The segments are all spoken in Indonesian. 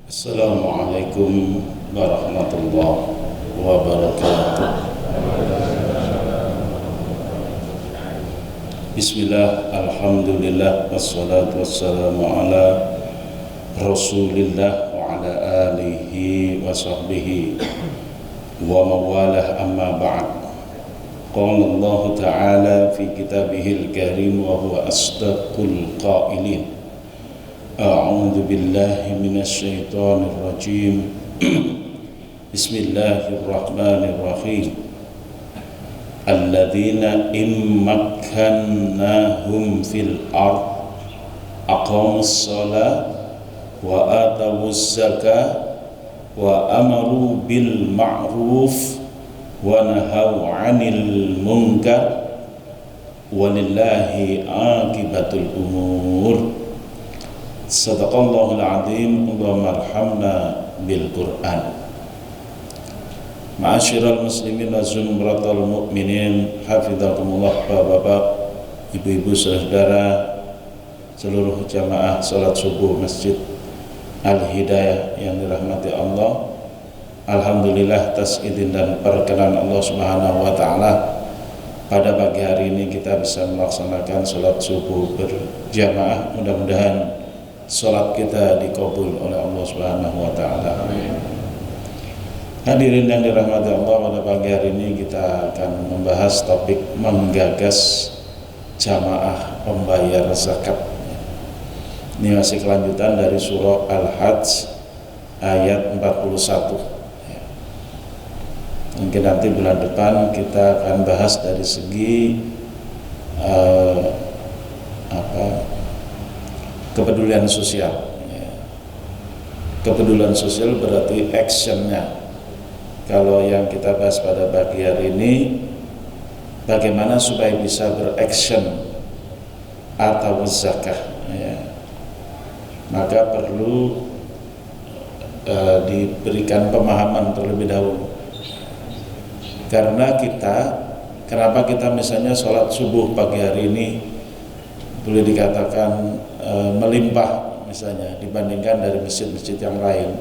Assalamualaikum warahmatullahi wabarakatuh. Bismillah, alhamdulillah, wassalatu wassalamu ala rasulillah wa ala alihi wa sahbihi wa mawalah, amma ba'd. Qala Allah ta'ala fi kitabihil karim wa huwa asdaqul qailin. A'udzu billahi minasy syaithanir rajim. Bismillahirrahmanirrahim. Alladzina immakkannahum fil ard aqamus shalah wa atawuz zakah wa amaru bil ma'ruf wa nahaw 'anil munkar walillahi 'aqibatul umur. Sadaqallahul azim. Allahumma arhamna bil Qur'an. Ma'asyiral muslimin wa zumratal mu'minin, hafizakumullah. Bapak-bapak, ibu-ibu, saudara, seluruh jamaah salat subuh Masjid Al-Hidayah yang dirahmati Allah. Alhamdulillah atas izin dan perkenan Allah Subhanahu wa taala, pada pagi hari ini kita bisa melaksanakan salat subuh berjamaah. Mudah-mudahan salat kita dikabul oleh Allah Subhanahu wa taala. Hadirin yang dirahmati Allah, pada pagi hari ini kita akan membahas topik menggagas jamaah pembayar zakat. Ini masih kelanjutan dari surah Al-Hajj ayat 41. Mungkin nanti bulan depan kita akan bahas dari segi kepedulian sosial. Kepedulian sosial berarti actionnya. Kalau yang kita bahas pada pagi hari ini, bagaimana supaya bisa beraction atau zakah, maka perlu diberikan pemahaman terlebih dahulu. Karena kenapa kita misalnya sholat subuh pagi hari ini boleh dikatakan melimpah misalnya dibandingkan dari masjid-masjid yang lain,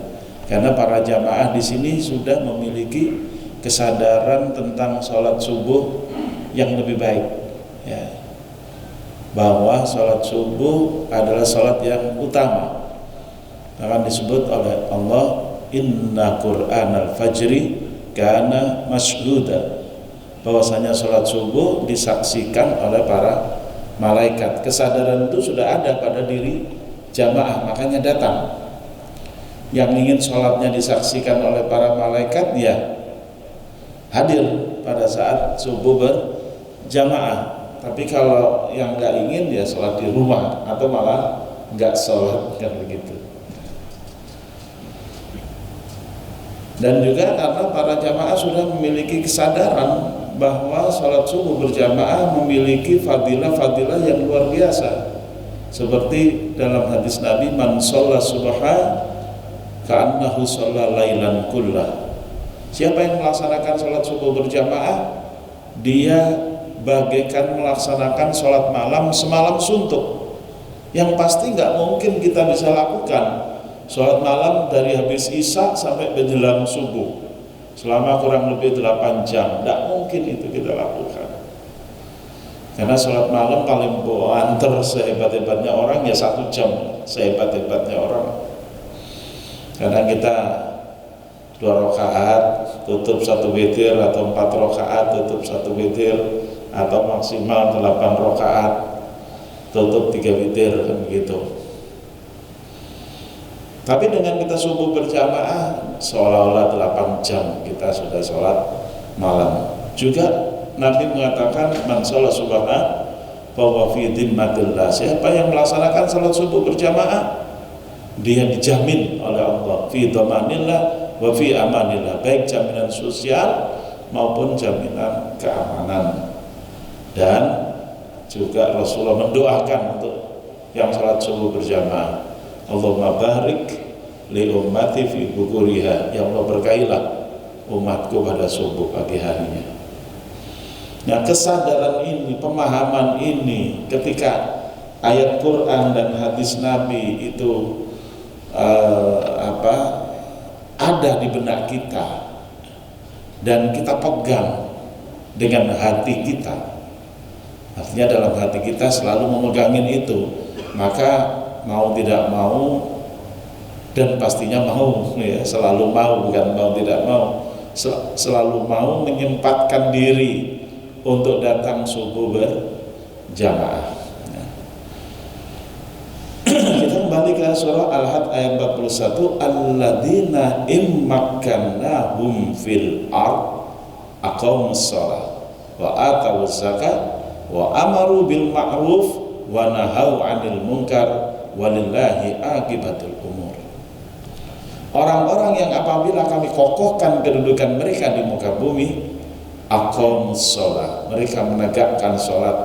karena para jamaah di sini sudah memiliki kesadaran tentang sholat subuh yang lebih baik, bahwa sholat subuh adalah sholat yang utama. Akan disebut oleh Allah, inna qur'anal fajri kana mashhuda, bahwasanya sholat subuh disaksikan oleh para malaikat. Kesadaran itu sudah ada pada diri jamaah, makanya datang. Yang ingin sholatnya disaksikan oleh para malaikat, ya hadir pada saat subuh berjamaah. Tapi kalau yang nggak ingin, ya sholat di rumah atau malah nggak sholat, kan begitu. Dan juga karena para jamaah sudah memiliki kesadaran bahwa sholat subuh berjamaah memiliki fadilah-fadilah yang luar biasa. Seperti dalam hadis Nabi, man sholla subha ka'annahu sholla lailan kullah. Siapa yang melaksanakan sholat subuh berjamaah, dia bagaikan melaksanakan sholat malam semalam suntuk. Yang pasti nggak mungkin kita bisa lakukan sholat malam dari habis isya sampai menjelang subuh selama kurang lebih 8 jam. Tidak mungkin itu kita lakukan. Karena sholat malam paling banter sehebat-hebatnya orang ya 1 jam, sehebat-hebatnya orang. Karena kita 2 rakaat tutup 1 witir, atau 4 rakaat tutup 1 witir, atau maksimal 8 rakaat tutup 3 witir, kan begitu. Tapi dengan kita subuh berjamaah, seolah-olah 8 jam kita sudah sholat malam. Juga Nabi mengatakan, man sholat subhana bahwa fi dhimmatillah. Siapa yang melaksanakan sholat subuh berjamaah, dia dijamin oleh Allah fi dhamanillah wa fi amanillah, baik jaminan sosial maupun jaminan keamanan. Dan juga Rasulullah mendoakan untuk yang sholat subuh berjamaah, Allahumma barik li ummati fi bukuriha, ya Allah berkailah umatku pada subuh pagi harinya. Nah, kesadaran ini, pemahaman ini, ketika ayat Quran dan hadis Nabi itu ada di benak kita dan kita pegang dengan hati kita, artinya dalam hati kita selalu memegangin itu, maka mau tidak mau, dan pastinya mau, ya, selalu mau, bukan mau tidak mau, selalu mau menyempatkan diri untuk datang subuh berjamaah. Kita kembali ke surah Al-Had ayat 41, alladzina immakkannahum fil ard aqamus shalah wa atawuz zakat wa amaru bil ma'ruf wa nahau 'anil munkar walillahi aqibatul umur. Orang-orang yang apabila kami kokohkan kedudukan mereka di muka bumi, aqamus shalah, mereka menegakkan salat,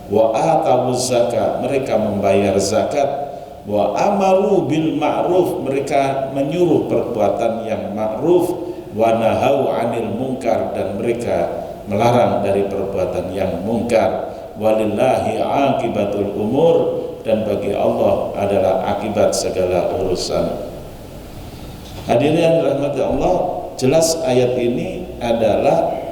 wa atawuz zakat, mereka membayar zakat, wa amaru bil ma'ruf, mereka menyuruh perbuatan yang ma'ruf, wa nahau 'anil munkar, dan mereka melarang dari perbuatan yang mungkar. Walillahi aqibatul umur, dan bagi Allah adalah akibat segala urusan. Hadirin yang dirahmati Allah, jelas ayat ini adalah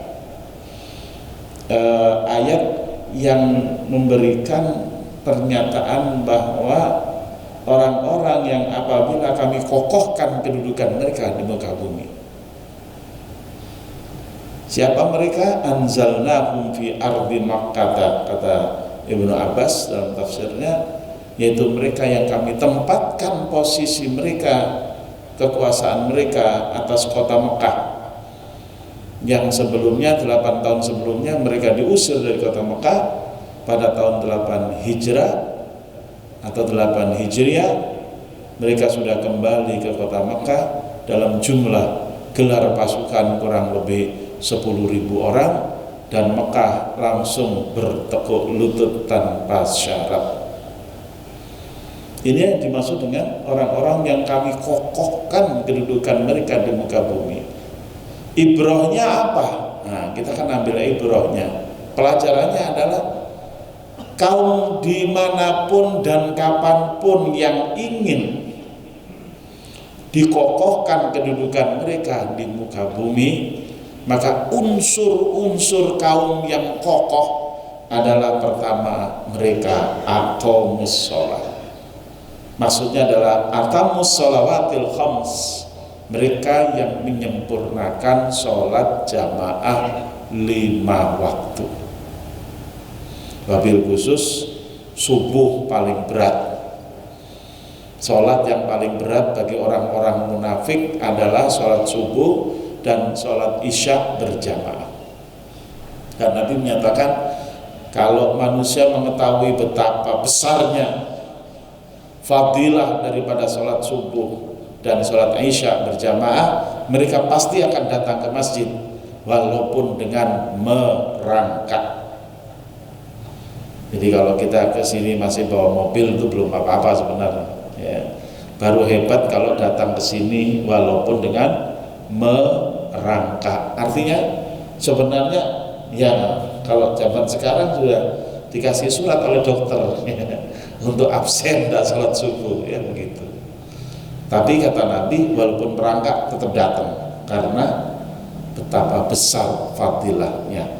ayat yang memberikan pernyataan bahwa orang-orang yang apabila kami kokohkan kedudukan mereka di muka bumi. Siapa mereka? Anzalnahum fi ardi Makkah, kata Ibnu Abbas dalam tafsirnya, yaitu mereka yang kami tempatkan posisi mereka, kekuasaan mereka atas kota Mekah, yang sebelumnya 8 tahun sebelumnya mereka diusir dari kota Mekah pada tahun 8 Hijrah atau 8 Hijriah. Mereka sudah kembali ke kota Mekah dalam jumlah gelar pasukan kurang lebih 10.000 orang, dan Mekah langsung bertekuk lutut tanpa syarat. Ini yang dimaksud dengan orang-orang yang kami kokohkan kedudukan mereka di muka bumi. Ibrahnya apa? Nah, kita kan ambil ibrahnya. Pelajarannya adalah kaum dimanapun dan kapanpun yang ingin dikokohkan kedudukan mereka di muka bumi, maka unsur-unsur kaum yang kokoh adalah pertama mereka aqamus shalah. Maksudnya adalah aqamus shalawatil khams, mereka yang menyempurnakan sholat jamaah 5 waktu. Wabil khusus subuh paling berat. Sholat yang paling berat bagi orang-orang munafik adalah sholat subuh dan sholat isya berjamaah. Dan Nabi menyatakan, kalau manusia mengetahui betapa besarnya fadilah daripada sholat subuh dan sholat isya berjamaah, mereka pasti akan datang ke masjid walaupun dengan merangkak. Jadi kalau kita ke sini masih bawa mobil itu belum apa-apa sebenarnya, ya. Baru hebat kalau datang ke sini walaupun dengan merangkak. Artinya sebenarnya ya kalau zaman sekarang sudah dikasih surat oleh dokter untuk absen dan sholat subuh, ya begitu. Tapi kata Nabi, walaupun merangkak tetap datang, karena betapa besar fadilahnya.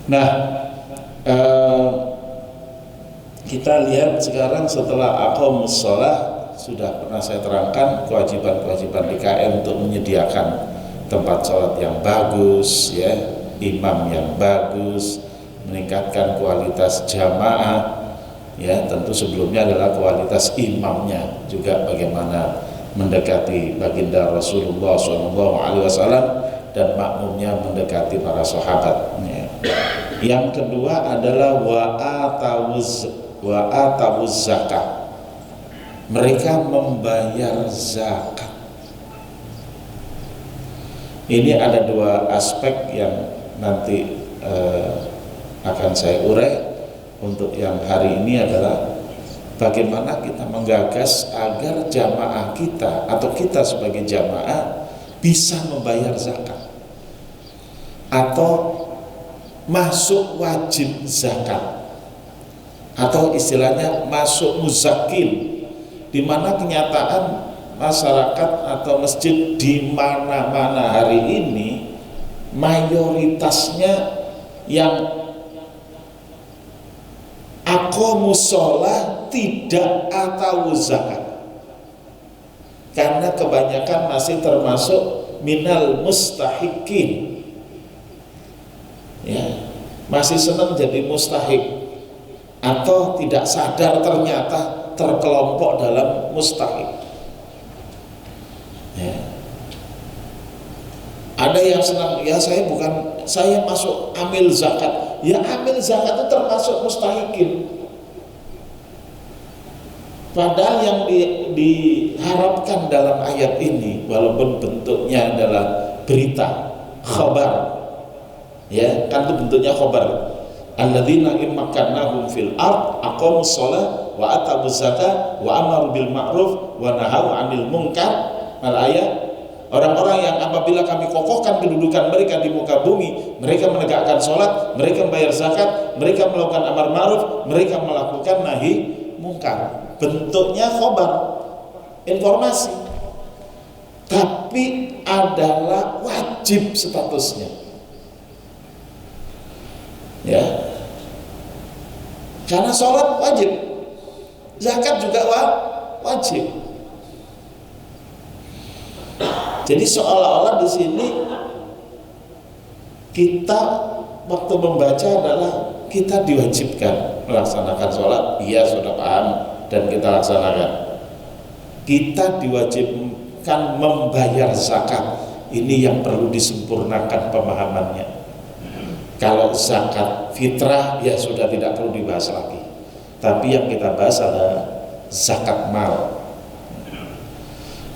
Nah, kita lihat sekarang setelah aqamus shalah, sudah pernah saya terangkan kewajiban-kewajiban DKM untuk menyediakan tempat sholat yang bagus, ya, imam yang bagus, meningkatkan kualitas jamaah, ya, tentu sebelumnya adalah kualitas imamnya juga, bagaimana mendekati baginda Rasulullah SAW dan makmumnya mendekati para sahabat, ya. Yang kedua adalah wa atawuz zakat, mereka membayar zakat. Ini ada 2 aspek yang nanti akan saya urai. Untuk yang hari ini adalah bagaimana kita menggagas agar jamaah kita atau kita sebagai jamaah bisa membayar zakat atau masuk wajib zakat, atau istilahnya masuk muzakin, di mana kenyataan masyarakat atau masjid di mana-mana hari ini mayoritasnya yang aqamus shalah tidak atau zakat, karena kebanyakan masih termasuk minal mustahikin, ya, masih senang jadi mustahik atau tidak sadar ternyata terkelompok dalam mustahik, ya. Ada yang senang, ya saya masuk amil zakat, ya amil zakat itu termasuk mustahikin. Padahal yang diharapkan dalam ayat ini, walaupun bentuknya adalah berita, khabar, ya kan itu bentuknya khabar. Alladzina immakannahum fil ard aqamus shalah wa atawuz zakah wa amaru bil ma'ruf wa nahaw 'anil munkar. Al-ayat, orang-orang yang apabila kami kokohkan kedudukan mereka di muka bumi, mereka menegakkan sholat, mereka membayar zakat, mereka melakukan amar ma'ruf, mereka melakukan nahi mungkar. Bentuknya khobar, informasi, tapi adalah wajib statusnya, ya, karena sholat wajib, zakat juga wajib. Jadi seolah-olah di sini kita waktu membaca adalah kita diwajibkan melaksanakan sholat, iya sudah paham dan kita laksanakan. Kita diwajibkan membayar zakat, ini yang perlu disempurnakan pemahamannya. Kalau zakat fitrah ya sudah tidak perlu dibahas lagi, tapi yang kita bahas adalah zakat mal.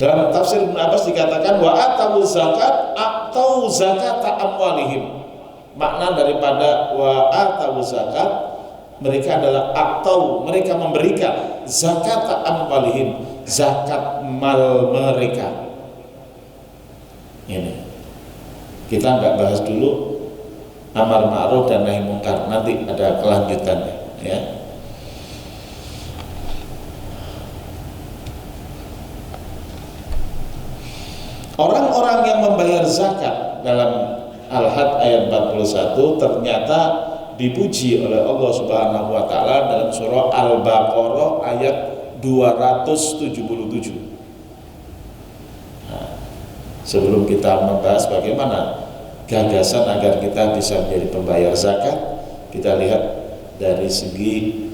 Dalam tafsir Ibnu Abbas dikatakan wa atawu zakat atau zakat amwalihim. Makna daripada wa atawu zakat, mereka adalah atau mereka memberikan zakat amwalihim, zakat mal mereka. Ini kita nggak bahas dulu amar ma'ruf dan nahi mungkar, nanti ada kelanjutannya, ya. Orang-orang yang membayar zakat dalam Al-Had ayat 41 ternyata dipuji oleh Allah Subhanahu wa taala dalam surah Al-Baqarah ayat 277. Nah, sebelum kita membahas bagaimana gagasan agar kita bisa menjadi pembayar zakat, kita lihat dari segi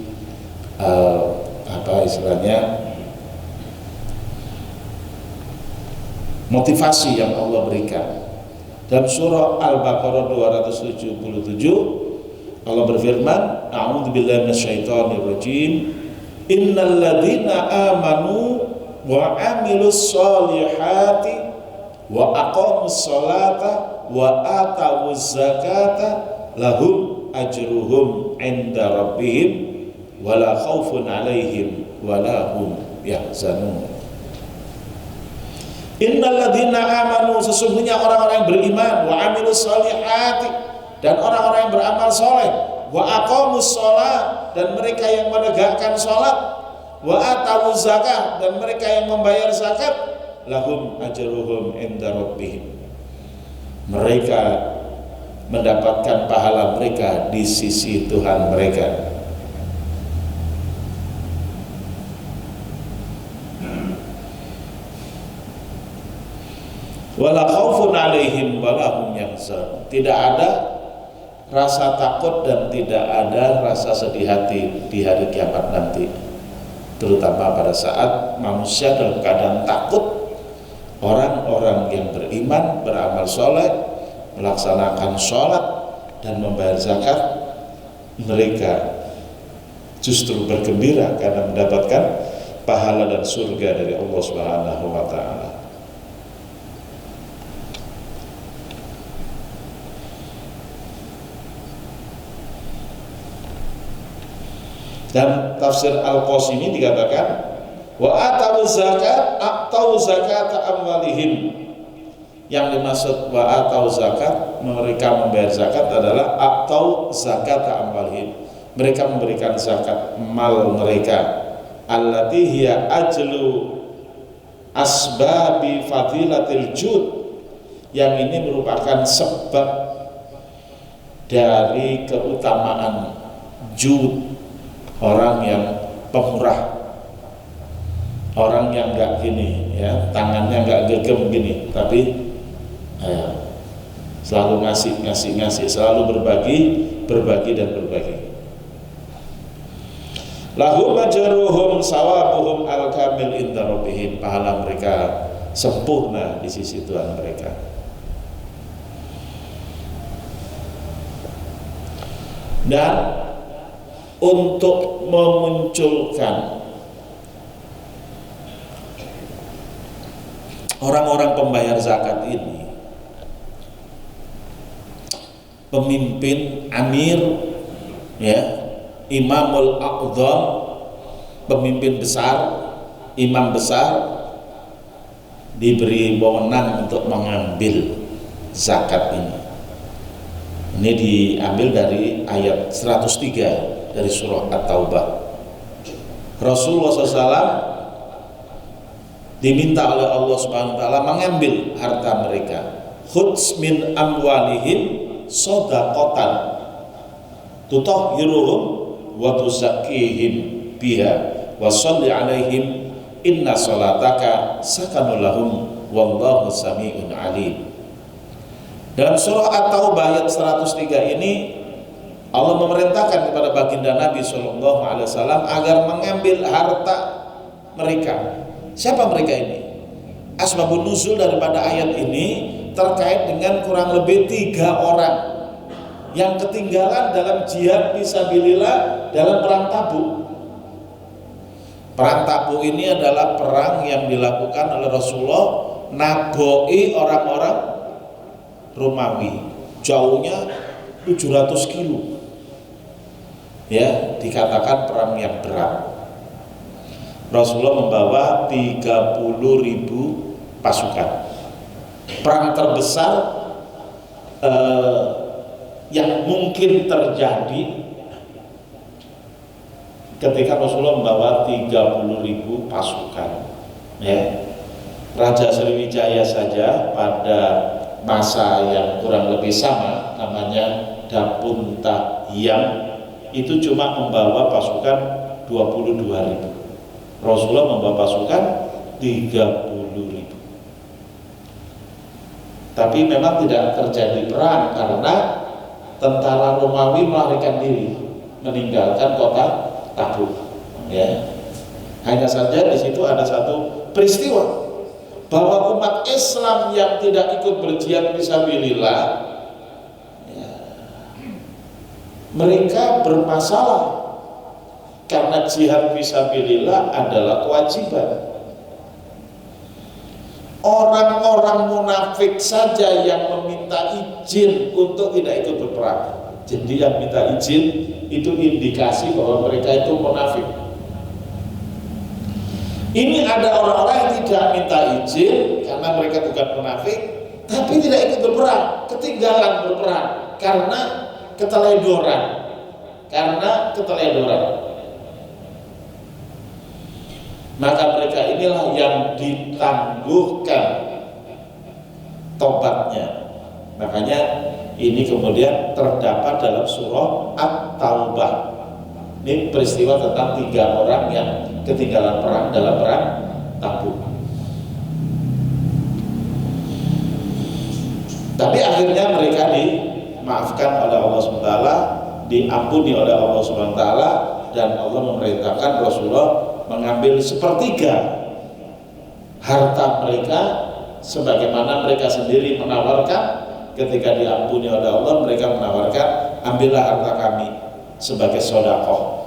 motivasi yang Allah berikan. Dalam surah Al-Baqarah 277 Allah berfirman, a'udzubillahi minasyaitonirrajim, innal ladzina amanu wa 'amilus sholihati wa aqamus sholata wa atawuz zakata lahum ajruhum 'inda rabbihim wala khaufun 'alaihim wala hum yahzanun. Innal ladzina amanu, sesungguhnya orang-orang yang beriman, wa 'amilus sholihati, dan orang-orang yang beramal soleh, wa aqamus sholat, dan mereka yang menegakkan sholat, wa atawuz zakah, dan mereka yang membayar zakat, lahum ajruhum 'inda rabbihim, mereka mendapatkan pahala mereka di sisi Tuhan mereka. Wala khaufun 'alaihim wala hum yahzanun, tidak ada rasa takut dan tidak ada rasa sedih hati di hari kiamat nanti, terutama pada saat manusia dalam keadaan takut. Orang-orang yang beriman, beramal soleh, melaksanakan sholat dan membayar zakat, mereka justru bergembira karena mendapatkan pahala dan surga dari Allah Subhanahu wa taala. Dan tafsir Al-Qasimi dikatakan wa atawu zakat atau zakat amwalihim, yang dimaksud wa atau zakat, mereka membayar zakat, adalah atau zakat amwalihim, mereka memberikan zakat mal mereka, allati hiya ajlu asbabi fadilatil jud, yang ini merupakan sebab dari keutamaan jud, orang yang pemurah, orang yang enggak gini ya, tangannya enggak gegem gini, tapi selalu ngasih, selalu berbagi dan berbagi. Lahum ajruhum sawabuhum al-kamil inda rabbihim, pahala mereka sempurna di sisi Tuhan mereka. Dan untuk memunculkan orang-orang pembayar zakat ini, pemimpin amir ya, imamul a'dham, pemimpin besar, imam besar, diberi wewenang untuk mengambil zakat ini. Ini diambil dari ayat 103 dari surah At-Taubah. Rasulullah SAW diminta oleh Allah Subhanahu wa taala mengambil harta mereka. Khudz min amwalihim shadaqatan tutahhiruhum wa tuzakkihim biha wa sholli alaihim inna sholataka sakanul lahum wallahu sami'un alim. Dalam surah At-Taubah ayat 103 ini Allah memerintahkan kepada baginda Nabi SAW agar mengambil harta mereka. Siapa mereka ini? Asbabun nuzul daripada ayat ini terkait dengan kurang lebih 3 orang yang ketinggalan dalam jihad fisabilillah dalam perang Tabuk. Perang Tabuk ini adalah perang yang dilakukan oleh Rasulullah naboi orang-orang Romawi, jauhnya 700 kilo. Ya, dikatakan perang yang berat. Rasulullah membawa 30.000 pasukan. Perang terbesar yang mungkin terjadi ketika Rasulullah membawa 30.000 pasukan. Ya. Raja Sriwijaya saja pada masa yang kurang lebih sama, namanya Dapunta Hyang, itu cuma membawa pasukan 22.000. Rasulullah membawa pasukan 30.000. Tapi memang tidak terjadi perang karena tentara Romawi melarikan diri, meninggalkan kota Tabuk. Ya. Hanya saja di situ ada satu peristiwa bahwa umat Islam yang tidak ikut berjihad fisabilillah, ya, mereka bermasalah karena jihad fisabilillah adalah kewajiban. Orang-orang munafik saja yang meminta izin untuk tidak ikut berperang. Jadi yang minta izin itu indikasi bahwa mereka itu munafik. Ini ada orang-orang yang tidak minta izin karena mereka bukan munafik, tapi tidak ikut berperang, ketinggalan berperang karena keteledoran. Maka mereka inilah yang ditangguhkan tobatnya. Makanya ini kemudian terdapat dalam surah At-Taubah. Ini peristiwa tentang 3 orang yang ketinggalan perang dalam perang Tabuk. Tapi akhirnya mereka dimaafkan oleh Allah SWT, diampuni oleh Allah SWT, dan Allah memerintahkan Rasulullah mengambil 1/3 harta mereka, sebagaimana mereka sendiri menawarkan ketika diampuni oleh Allah. Mereka menawarkan, ambillah harta kami sebagai sedekah.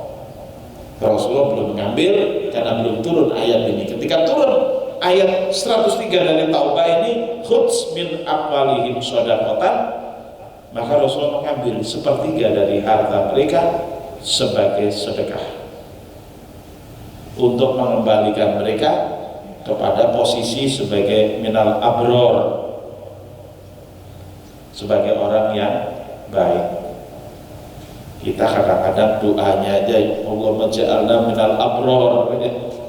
Rasulullah belum mengambil karena belum turun ayat ini. Ketika turun ayat 103 dari Taubah ini, khudz min amwalihim shadaqatan, maka Rasulullah mengambil 1/3 dari harta mereka sebagai sedekah untuk mengembalikan mereka kepada posisi sebagai minal abror, sebagai orang yang baik. Kita kadang-kadang doanya aja Allahumma ja'alna minal abror,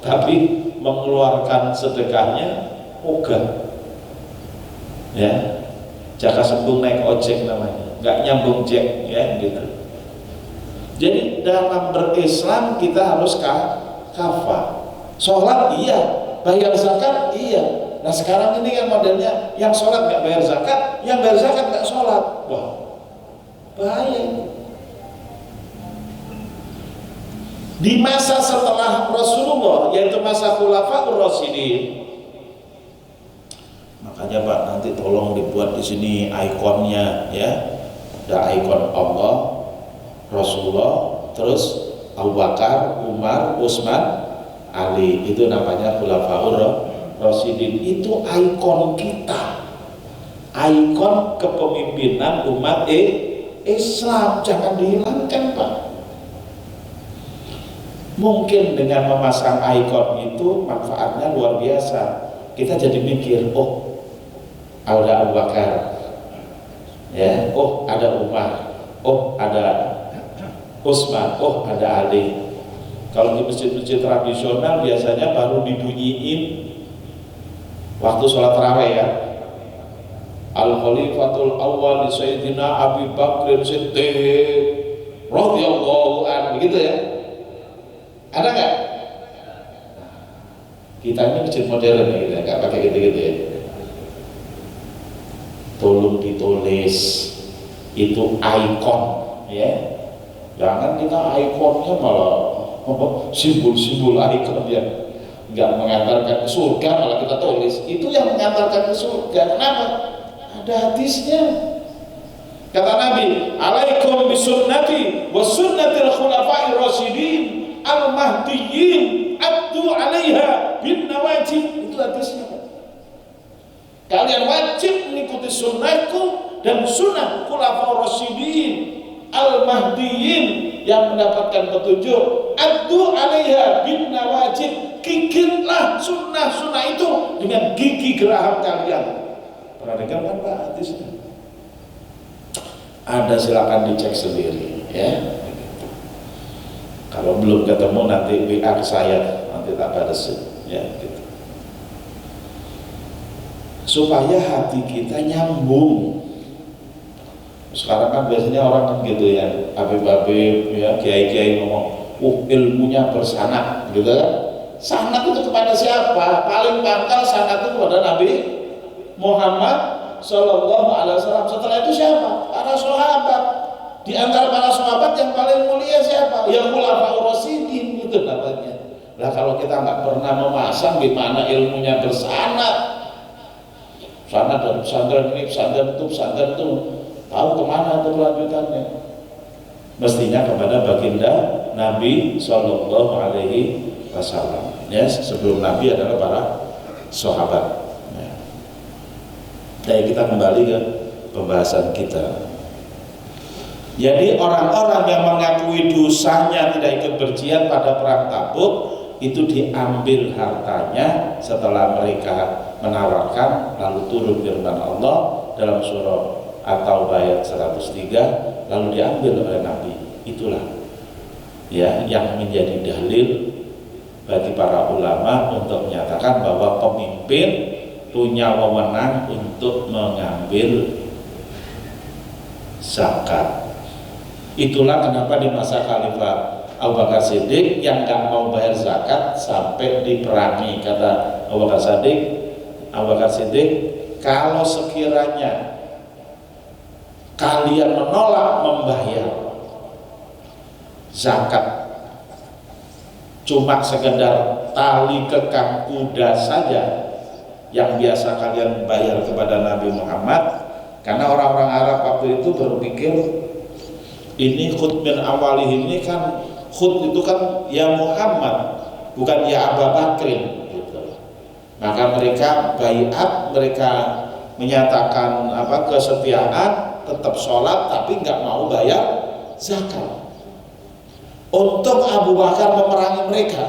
tapi mengeluarkan sedekahnya ogah. Ya, jaka sembung naik ojek namanya, nggak nyambung jack ya gitu. Jadi dalam berislam kita harus kafah. Sholat iya, bayar zakat iya. Nah sekarang ini yang modelnya yang sholat nggak bayar zakat, yang bayar zakat nggak sholat. Wah, bahaya. Di masa setelah Rasulullah, yaitu masa Khulafaur Rasyidin, makanya Pak nanti tolong dibuat di sini ikonnya ya, ada ikon Allah, Rasulullah, terus Abu Bakar, Umar, Utsman, Ali, itu namanya Khulafaur Rasyidin. Itu ikon kita, ikon kepemimpinan umat Islam, jangan dihilangkan Pak. Mungkin dengan memasang ikon itu manfaatnya luar biasa. Kita jadi mikir, oh ada Abu Bakar, ya, oh ada Umar, oh ada Utsman, oh ada Ali. Kalau di masjid-masjid tradisional biasanya baru dibunyiin waktu sholat tarawih ya. Al-Khalifatul Awwal Sayyidina Abi Bakr Siddiq radhiyallahu anhu, begitu ya. Ada nggak? Kita ini masjid modern ya, kita nggak pakai gitu-gitu ya. Tolong ditulis itu ikon ya. Jangan kita ikonnya malah simbol-simbol ikon yang nggak mengantarkan ke surga, malah kita tulis itu yang mengantarkan ke surga. Kenapa? Ada hadisnya. Kata Nabi, alaikum bisunnati wa sunnatil khulafa'ir rasyidin al-mahdiyyin addu 'alaiha bin nawajib. Itu hadisnya. Kalian wajib mengikuti sunnahku dan sunnah khulafa'ur rasyidin al-mahdiyyin yang mendapatkan petunjuk. Addu 'alaiha bin nawajib. Gigitlah sunnah-sunnah itu dengan gigi geraham kalian. Pernah dengar kan Pak hadisnya? Ada, silakan dicek sendiri ya. Kalau belum ketemu nanti WA ke saya, nanti tak balesin ya gitu. Supaya hati kita nyambung. Sekarang kan biasanya orang kan gitu ya, habib-habib ya, kiai-kiai ngomong, ilmunya bersanad gitu kan. Sanad itu kepada siapa? Paling pangkal sanad itu kepada Nabi Muhammad Sallallahu Alaihi Wasallam. Setelah itu siapa? Para sahabat. Di antara para sahabat yang paling mulia siapa? Ya Khulafaur Rasyidin, itu namanya. Nah kalau kita nggak pernah memasang gimana ilmunya bersanad, sanad dari pesantren ini, pesantren itu, tahu kemana tuh lanjutannya? Mestinya kepada baginda Nabi Sallallahu Alaihi Wasallam. Ya, sebelum Nabi adalah para sahabat. Nah, kita kembali ke pembahasan kita. Jadi orang-orang yang mengakui dosanya tidak ikut berjihad pada perang Tabuk itu diambil hartanya setelah mereka menawarkan, lalu turun firman Allah dalam surah At-Taubah ayat 103, lalu diambil oleh Nabi. Itulah ya yang menjadi dalil bagi para ulama untuk menyatakan bahwa pemimpin punya wewenang untuk mengambil zakat. Itulah kenapa di masa Khalifah Abu Bakar Siddiq yang nggak mau bayar zakat sampai diperangi. Kata Abu Bakar Siddiq, kalau sekiranya kalian menolak membayar zakat cuma sekedar tali kekang kuda saja yang biasa kalian bayar kepada Nabi Muhammad, karena orang-orang Arab waktu itu berpikir ini khut min awalih, ini kan khut itu kan ya Muhammad, bukan ya Abu Bakrin gitu. Maka mereka baiat, mereka menyatakan kesetiaan, tetap sholat tapi nggak mau bayar zakat. Untuk Abu Bakar memerangi mereka,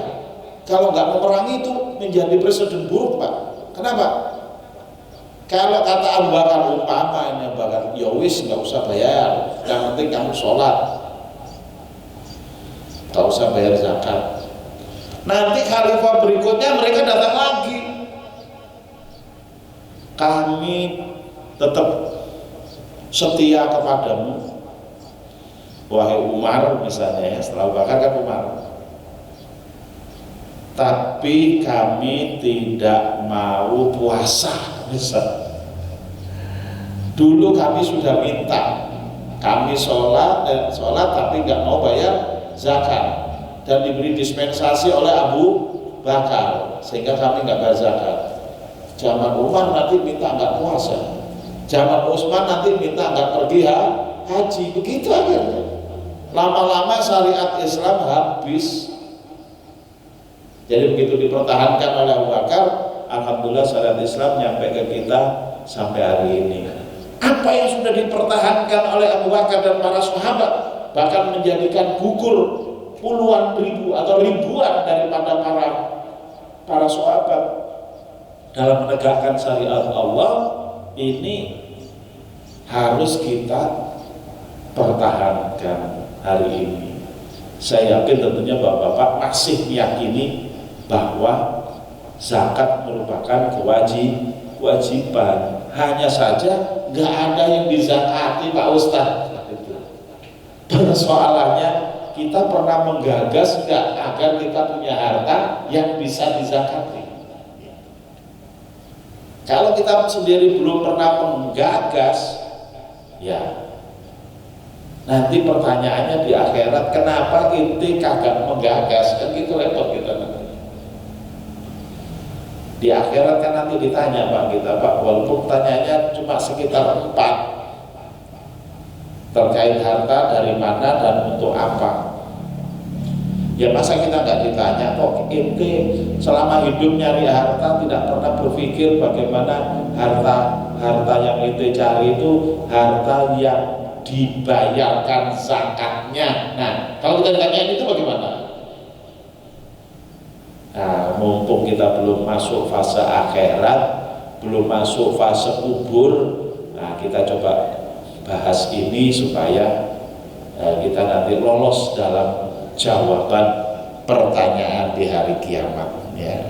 kalau nggak memerangi itu menjadi presiden buruk Pak. Kenapa? Kalau kata Abu Bakar umpama ini Abu Bakar, ya wis nggak usah bayar, yang penting kamu sholat. nggak usah bayar zakat. Nanti khalifah berikutnya mereka datang lagi, kami tetap setia kepadamu wahai Umar, misalnya ya, setelah Abu Bakar kan Umar, tapi kami tidak mau puasa. Misal dulu kami sudah minta, kami sholat tapi nggak mau bayar zakat, dan diberi dispensasi oleh Abu Bakar sehingga kami nggak bayar zakat. Zaman Umar nanti minta nggak puasa, zaman Utsman nanti minta nggak pergi haji, begitu akhirnya. Lama-lama syariat Islam habis. Jadi begitu dipertahankan oleh Abu Bakar, alhamdulillah syariat Islam nyampe ke kita sampai hari ini. Apa yang sudah dipertahankan oleh Abu Bakar dan para sahabat, bahkan menjadikan gugur puluhan ribu atau ribuan daripada para sahabat dalam menegakkan syariat Allah, ini harus kita pertahankan hari ini. Saya yakin tentunya Bapak-bapak masih meyakini bahwa zakat merupakan kewajiban. Hanya saja nggak ada yang dizakati Pak Ustadz. Persoalannya, kita pernah menggagas nggak agar kita punya harta yang bisa dizakati? Kalau kita sendiri belum pernah menggagas, ya nanti pertanyaannya di akhirat, kenapa inti kagak menggagas? Kan gitu repot kita nanti. Di akhirat kan nanti ditanya Pak kita, Pak, walaupun pertanyaannya cuma sekitar 4 terkait harta dari mana dan untuk apa. Ya masa kita nggak ditanya, kok inti selama hidup nyari harta tidak pernah berpikir bagaimana harta yang inti cari itu harta yang dibayarkan zakatnya. Nah, kalau kita ditanyain itu bagaimana? Nah, mumpung kita belum masuk fase akhirat, belum masuk fase kubur, nah kita coba bahas ini supaya kita nanti lolos dalam jawaban pertanyaan di hari kiamat, ya.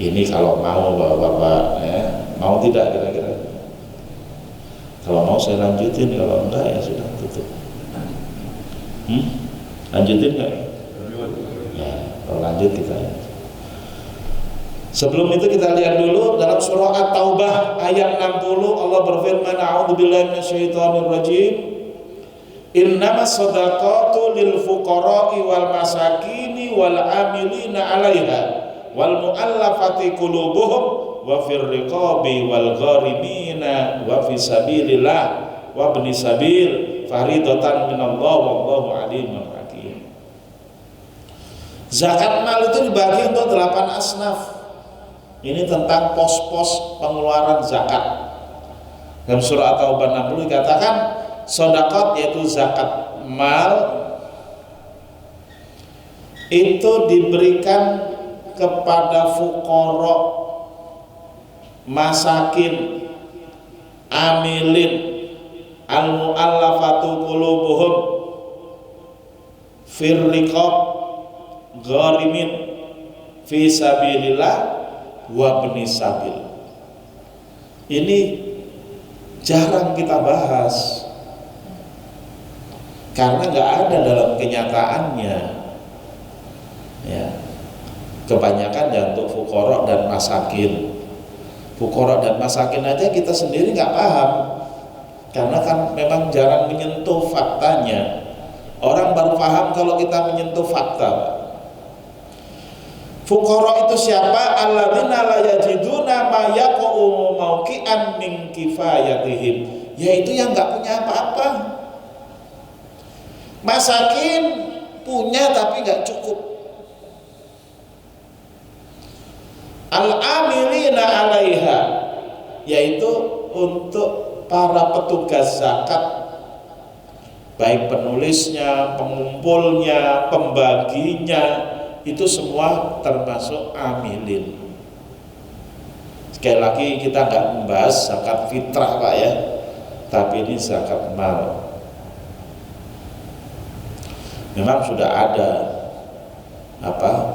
Ini kalau mau Bapak-bapak, ya. Mau tidak kira-kira? Kalau mau saya lanjutin, kalau enggak ya sudah tutup. Lanjutin nggak? Ya, kalau lanjut kita ya. Sebelum itu kita lihat dulu dalam surah At-Taubah ayat 60, Allah berfirman, a'udzubillahi minasyaitonirrajim, innamas shadaqatu lil fuqara'i wal masakini wal amilina 'alaiha wal mu'allafati qulubuhum wa fir riqabi wal gharimina wa fi sabilillah wa ibni sabil faridatan minallah wallahu alimun hakim. Zakat mal itu dibagi untuk 8 asnaf. Ini tentang pos-pos pengeluaran zakat. Dalam surah At-Taubah 60 dikatakan sedekah, yaitu zakat mal, itu diberikan kepada fuqara, masakin, amilin, al-mu'allafatu qulubuhum, fir riqab, gharimin, fi sabilillah, wa ibni sabil. Ini jarang kita bahas karena nggak ada dalam kenyataannya, ya. Kebanyakan ya untuk fuqara dan masakin. Fuqara dan masakin aja kita sendiri nggak paham karena kan memang jarang menyentuh faktanya. Orang baru paham kalau kita menyentuh fakta. Fuqara itu siapa? Alladzina la yajiduna ma yaqu mauqi'an min kifayatihim, yaitu yang nggak punya apa-apa. Masakin punya tapi nggak cukup. Al-amilina 'alaiha, yaitu untuk para petugas zakat, baik penulisnya, pengumpulnya, pembaginya, itu semua termasuk amilin. Sekali lagi kita nggak membahas zakat fitrah Pak ya, tapi ini zakat mal. Memang sudah ada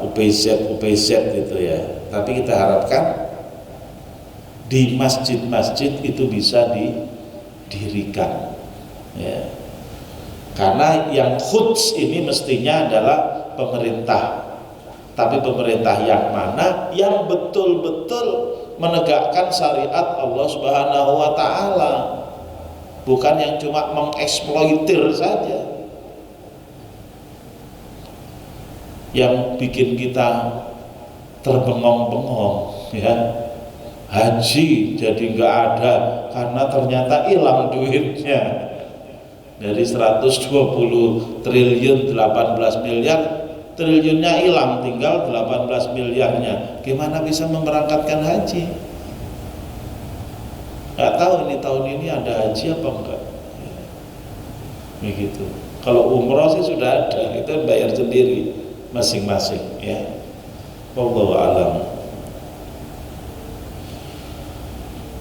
UPZ gitu ya, tapi kita harapkan di masjid-masjid itu bisa didirikan ya. Karena yang khuds ini mestinya adalah pemerintah, tapi pemerintah yang mana yang betul-betul menegakkan syariat Allah Subhanahu wa Ta'ala, bukan yang cuma mengeksploitir saja, yang bikin kita terbengong-bengong ya. Haji jadi nggak ada karena ternyata hilang duitnya. Dari 120 triliun 18 miliar, triliunnya hilang, tinggal 18 miliarnya. Gimana bisa memberangkatkan haji? Nggak tahu ini tahun ini ada haji apa enggak. Begitu. Kalau umroh sih sudah ada, itu bayar sendiri masing-masing ya. Wallahu a'lam.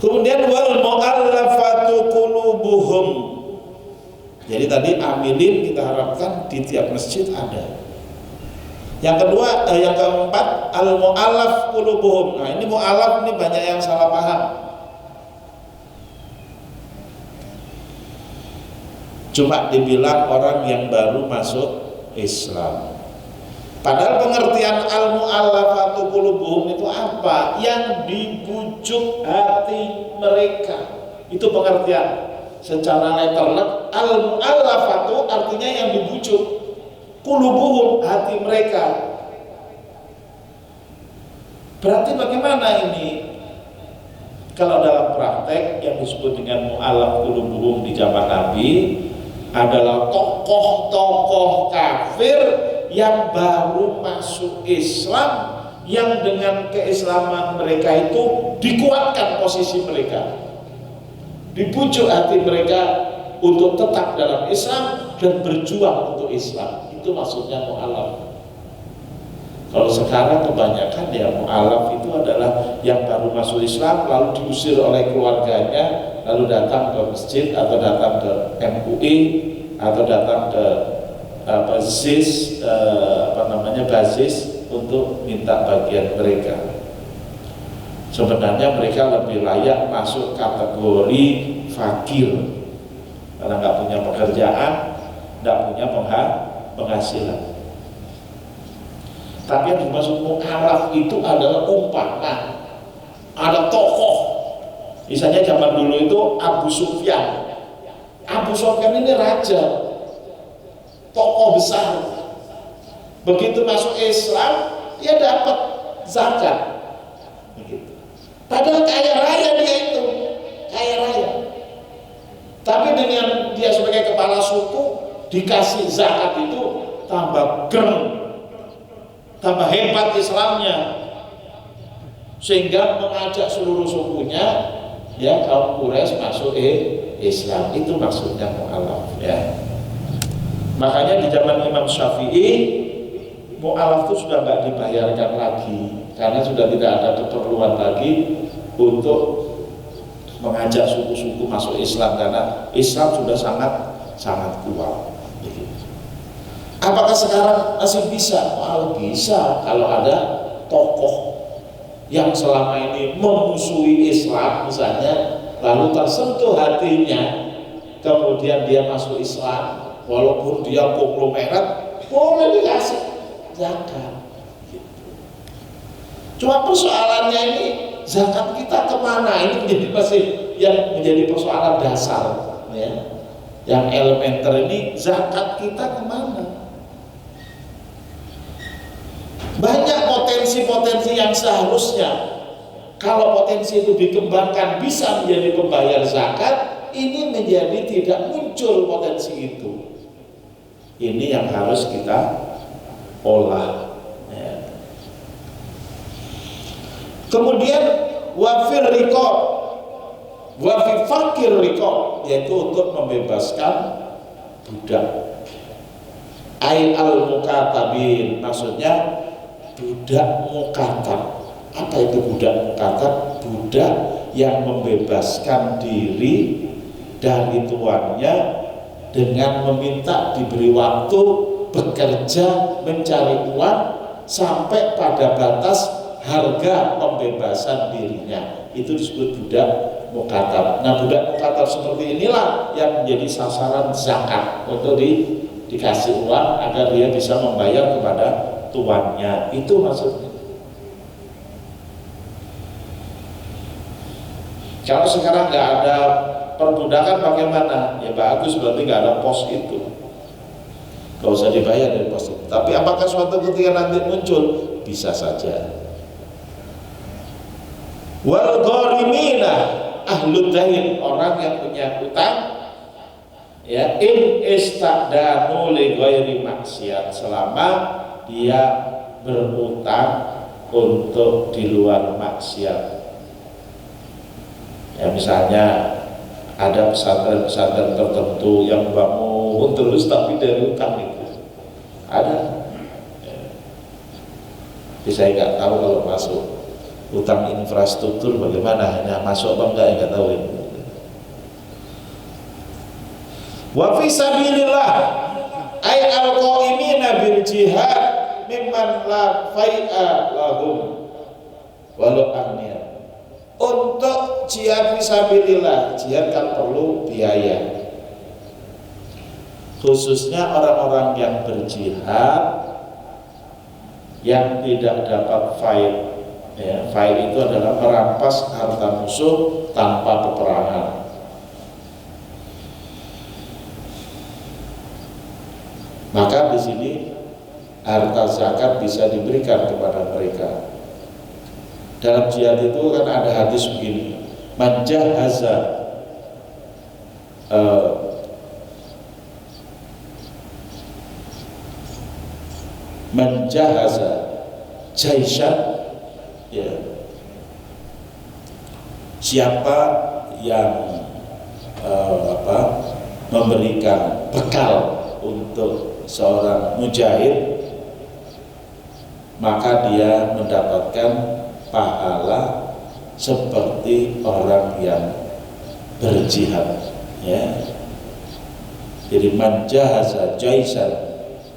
Kemudian wal mu'allafatu qulubuhum. Jadi tadi amilin kita harapkan di tiap masjid ada. Yang kedua, yang keempat al mu'allaf qulubuhum. Nah, ini mu'allaf ini banyak yang salah paham. Cuma dibilang orang yang baru masuk Islam. Padahal pengertian al-mu'allafatu qulubuhum itu apa? Yang dibujuk hati mereka. Itu pengertian. Secara letterlet, al-mu'allafatu artinya yang dibujuk. Qulubuhum, hati mereka. Berarti bagaimana ini? Kalau dalam praktek yang disebut dengan mu'allaf qulubuhum di zaman Nabi adalah tokoh-tokoh kafir yang baru masuk Islam, yang dengan keislaman mereka itu dikuatkan posisi mereka, dibujuk hati mereka untuk tetap dalam Islam dan berjuang untuk Islam. Itu maksudnya mu'allaf. Kalau sekarang kebanyakan ya mu'allaf itu adalah yang baru masuk Islam lalu diusir oleh keluarganya, lalu datang ke masjid atau datang ke MUI atau datang ke basis untuk minta bagian mereka. Sebenarnya mereka lebih layak masuk kategori fakir karena nggak punya pekerjaan, nggak punya penghasilan. Tapi yang dimaksud mu'allaf itu adalah umpama ada tokoh, misalnya zaman dulu itu Abu Sufyan. Abu Sufyan ini raja, tokoh besar. Begitu masuk Islam, dia dapat zakat. Padahal kaya raya dia itu, kaya raya. Tapi dengan dia sebagai kepala suku dikasih zakat itu tambah gerem, tambah hebat Islamnya, sehingga mengajak seluruh sukunya ya kaum Quraisy masuk Islam. Itu maksudnya mu'allaf ya. Makanya di zaman Imam Syafi'i mu'allaf itu sudah nggak dibayarkan lagi karena sudah tidak ada keperluan lagi untuk mengajak suku-suku masuk Islam karena Islam sudah sangat kuat. Apakah sekarang masih bisa? Bisa kalau ada tokoh yang selama ini memusuhi Islam misalnya, lalu tersentuh hatinya, kemudian dia masuk Islam, walaupun dia konglomerat, boleh dikasih zakat. Cuma persoalannya ini zakat kita kemana? Ini menjadi masih yang menjadi persoalan dasar, ya. Yang elementer ini zakat kita kemana? Banyak potensi-potensi yang seharusnya kalau potensi itu dikembangkan bisa menjadi pembayar zakat, ini menjadi tidak muncul potensi itu. Ini yang harus kita olah ya. Kemudian wafir riqab, wafir fakir riqab, yaitu untuk membebaskan budak. Ai al-mukatabin, maksudnya budak mukatab. Apa itu budak mukatab? Budak yang membebaskan diri dari tuannya dengan meminta diberi waktu bekerja mencari uang sampai pada batas harga pembebasan dirinya, itu disebut budak mukatab. Nah, budak mukatab seperti inilah yang menjadi sasaran zakat untuk dikasih uang agar dia bisa membayar kepada tuannya. Itu maksudnya. Kalau sekarang nggak ada perbudakan bagaimana? Ya bagus, berarti nggak ada pos itu, nggak usah dibayar dari pos itu. Tapi apakah suatu ketika nanti muncul? Bisa saja. Wal gharimina ahlud dain, orang yang punya utang, ya, in istadanu li ghairi maksiat, selama dia berutang untuk di luar maksiat. Ya, misalnya ada pesantren-pesantren tertentu yang bangun terus tapi dari utang itu ada. Jadi saya nggak tahu kalau masuk utang infrastruktur bagaimana, hanya masuk apa enggak, nggak tahu ini. Wa fi sabilillah ay al-qaimina bil jihad mimman la fai'a lahum walau agniya. Untuk jihad fisabilillah, jihad kan perlu biaya. Khususnya orang-orang yang berjihad yang tidak dapat fight. Ya, fight itu adalah merampas harta musuh tanpa peperangan. Maka di sini harta zakat bisa diberikan kepada mereka. Dalam jihad itu kan ada hadis begini, man jahaza jaishan, ya, siapa yang memberikan bekal untuk seorang mujahid, maka dia mendapatkan pahala seperti orang yang berjihad, ya. Jadi man jahaza jaisan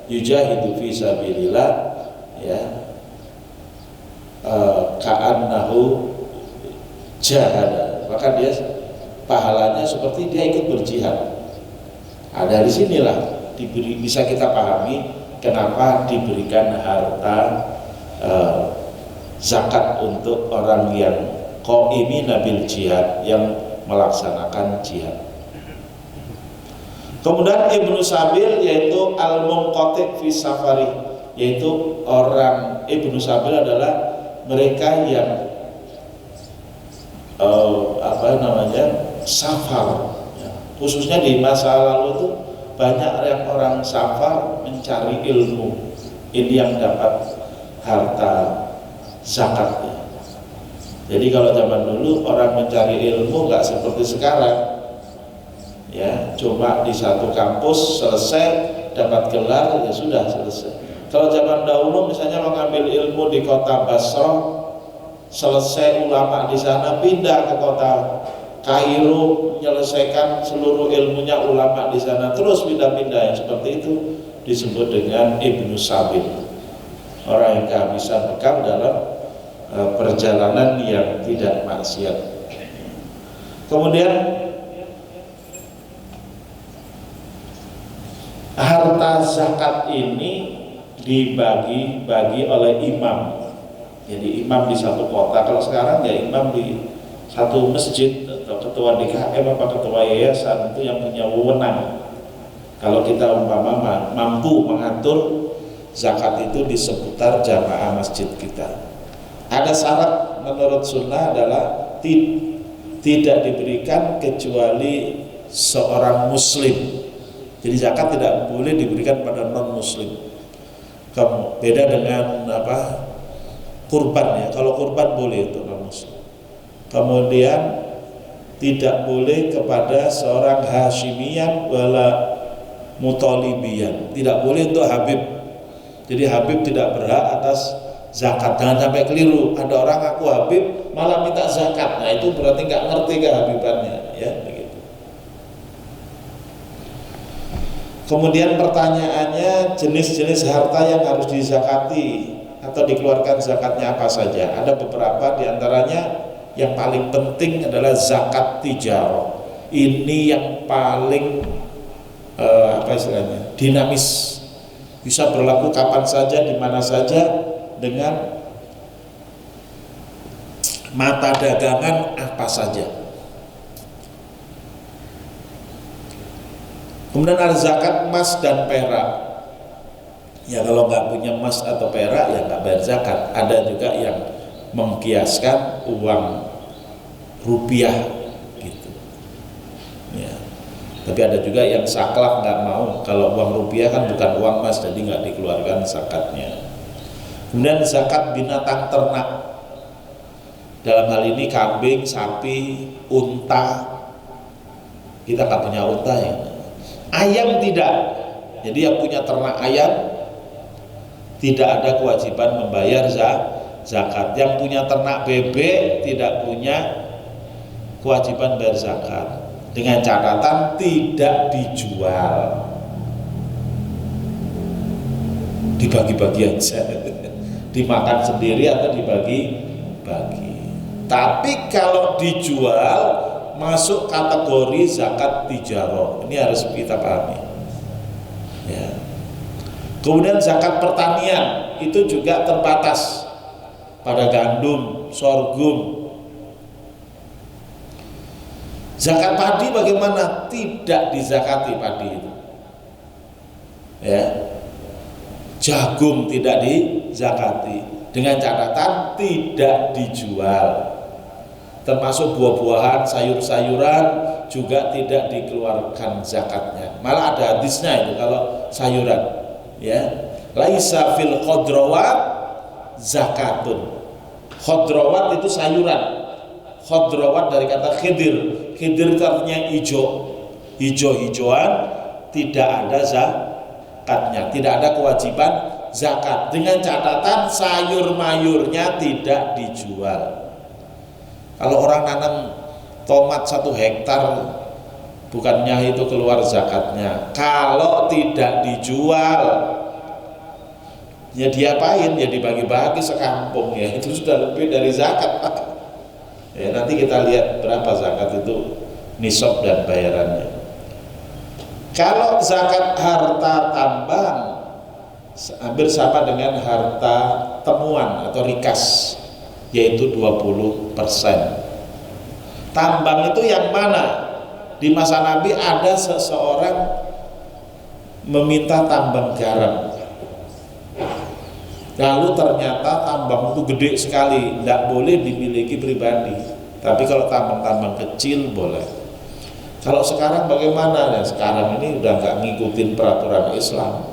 yujahidu fi sabilillah, ya, ka'annahu jahada, maka dia pahalanya seperti dia ikut berjihad. Dari sinilah bisa kita pahami kenapa diberikan harta zakat untuk orang yang qaimina bil jihad, yang melaksanakan jihad. Kemudian Ibnu Sabil, yaitu al-munqati fi safari, yaitu orang Ibnu Sabil adalah mereka yang safar, ya. Khususnya di masa lalu itu banyak yang orang safar mencari ilmu, ini yang dapat harta zakatnya. Jadi kalau zaman dulu orang mencari ilmu nggak seperti sekarang, ya, cuma di satu kampus selesai dapat gelar ya sudah selesai. Kalau zaman dahulu misalnya mengambil ilmu di kota Basra, selesai ulama di sana pindah ke kota Kairo, menyelesaikan seluruh ilmunya ulama di sana, terus pindah-pindah, yang seperti itu disebut dengan Ibnu Sabil, orang yang kehabisan bekal dalam perjalanan yang tidak maksiat. Kemudian harta zakat ini dibagi-bagi oleh imam. Jadi imam di satu kota, kalau sekarang ya imam di satu masjid, atau ketua DKM apa ketua yayasan itu yang punya wewenang. Kalau kita umpama mampu mengatur zakat itu di seputar jamaah masjid kita. Ada syarat menurut sunnah adalah tidak diberikan kecuali seorang muslim. Jadi zakat tidak boleh diberikan pada non muslim. Beda dengan kurban, ya. Kalau kurban boleh untuk non muslim. Kemudian tidak boleh kepada seorang Hashimiyan wala Mutalibiyan. Tidak boleh untuk Habib. Jadi Habib tidak berhak atas zakat. Jangan sampai keliru, ada orang aku Habib malah minta zakat. Nah itu berarti nggak ngerti kehabibannya, ya begitu. Kemudian pertanyaannya, jenis-jenis harta yang harus dizakati atau dikeluarkan zakatnya apa saja? Ada beberapa, diantaranya yang paling penting adalah zakat tijarah. Ini yang paling dinamis, bisa berlaku kapan saja, di mana saja, dengan mata dagangan apa saja. Kemudian ada zakat emas dan perak. Ya kalau nggak punya emas atau perak ya nggak bayar zakat. Ada juga yang mengkiaskan uang rupiah gitu. Ya. Tapi ada juga yang saklek nggak mau. Kalau uang rupiah kan bukan uang emas, jadi nggak dikeluarkan zakatnya. Kemudian zakat binatang ternak. Dalam hal ini kambing, sapi, unta. Kita nggak punya unta ya. Ayam tidak. Jadi yang punya ternak ayam tidak ada kewajiban membayar zakat. Yang punya ternak bebek tidak punya kewajiban bayar zakat. Dengan catatan tidak dijual, dibagi-bagi aja, dimakan sendiri atau dibagi-bagi. Tapi kalau dijual masuk kategori zakat tijarah. Ini harus kita pahami. Ya. Kemudian zakat pertanian itu juga terbatas pada gandum, sorghum. Zakat padi bagaimana? Tidak dizakati padi itu. Ya. Jagung tidak dizakati. Dengan catatan tidak dijual. Termasuk buah-buahan, sayur-sayuran juga tidak dikeluarkan zakatnya. Malah ada hadisnya itu kalau sayuran, ya. Laisa fil khodrawat zakatun. Khodrawat itu sayuran. Khodrawat dari kata khidir. Khidir artinya hijau, hijau-hijauan, tidak ada zakatnya, tidak ada kewajiban zakat. Dengan catatan sayur mayurnya tidak dijual. Kalau orang nanam tomat 1 hektar, bukannya itu keluar zakatnya. Kalau tidak dijual, ya diapain? Ya dibagi-bagi sekampung, ya itu sudah lebih dari zakat. Ya nanti kita lihat berapa zakat itu, nisab dan bayarannya. Kalau zakat harta tambang hampir sama dengan harta temuan atau rikas, yaitu 20%. Tambang itu yang mana? Di masa Nabi ada seseorang meminta tambang garam. Lalu ternyata tambang itu gede sekali, tidak boleh dimiliki pribadi. Tapi kalau tambang-tambang kecil boleh. Kalau sekarang bagaimana? Nah, sekarang ini udah nggak ngikutin peraturan Islam.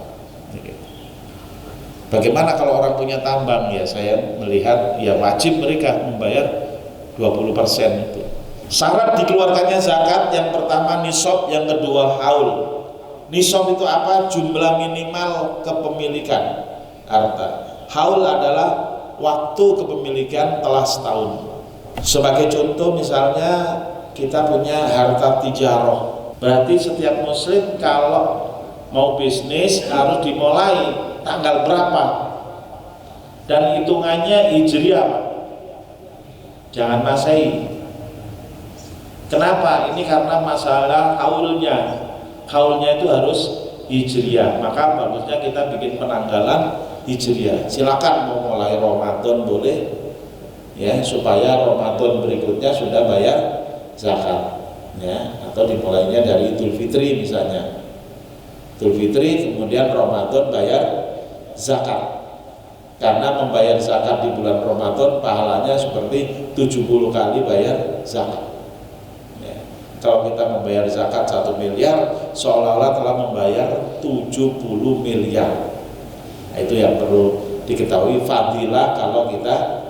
Bagaimana kalau orang punya tambang? Ya saya melihat ya wajib mereka membayar 20% itu. Syarat dikeluarkannya zakat, yang pertama nisab, yang kedua haul. Nisab itu apa? Jumlah minimal kepemilikan harta. Haul adalah waktu kepemilikan telah setahun. Sebagai contoh misalnya kita punya harta tijarah. Berarti setiap muslim kalau mau bisnis harus dimulai tanggal berapa, dan hitungannya hijriah, jangan masehi. Kenapa? Ini karena masalah haulnya. Haulnya itu harus hijriah, maka bagusnya kita bikin penanggalan hijriah. Silakan mau mulai Ramadan boleh, ya, supaya Ramadan berikutnya sudah bayar zakat, ya, atau dimulainya dari Idul Fitri misalnya. Idul Fitri kemudian Ramadan bayar zakat. Karena membayar zakat di bulan Ramadan pahalanya seperti 70 kali bayar zakat. Kalau kita membayar zakat 1 miliar, seolah-olah telah membayar 70 miliar. Nah, itu yang perlu diketahui fadilah kalau kita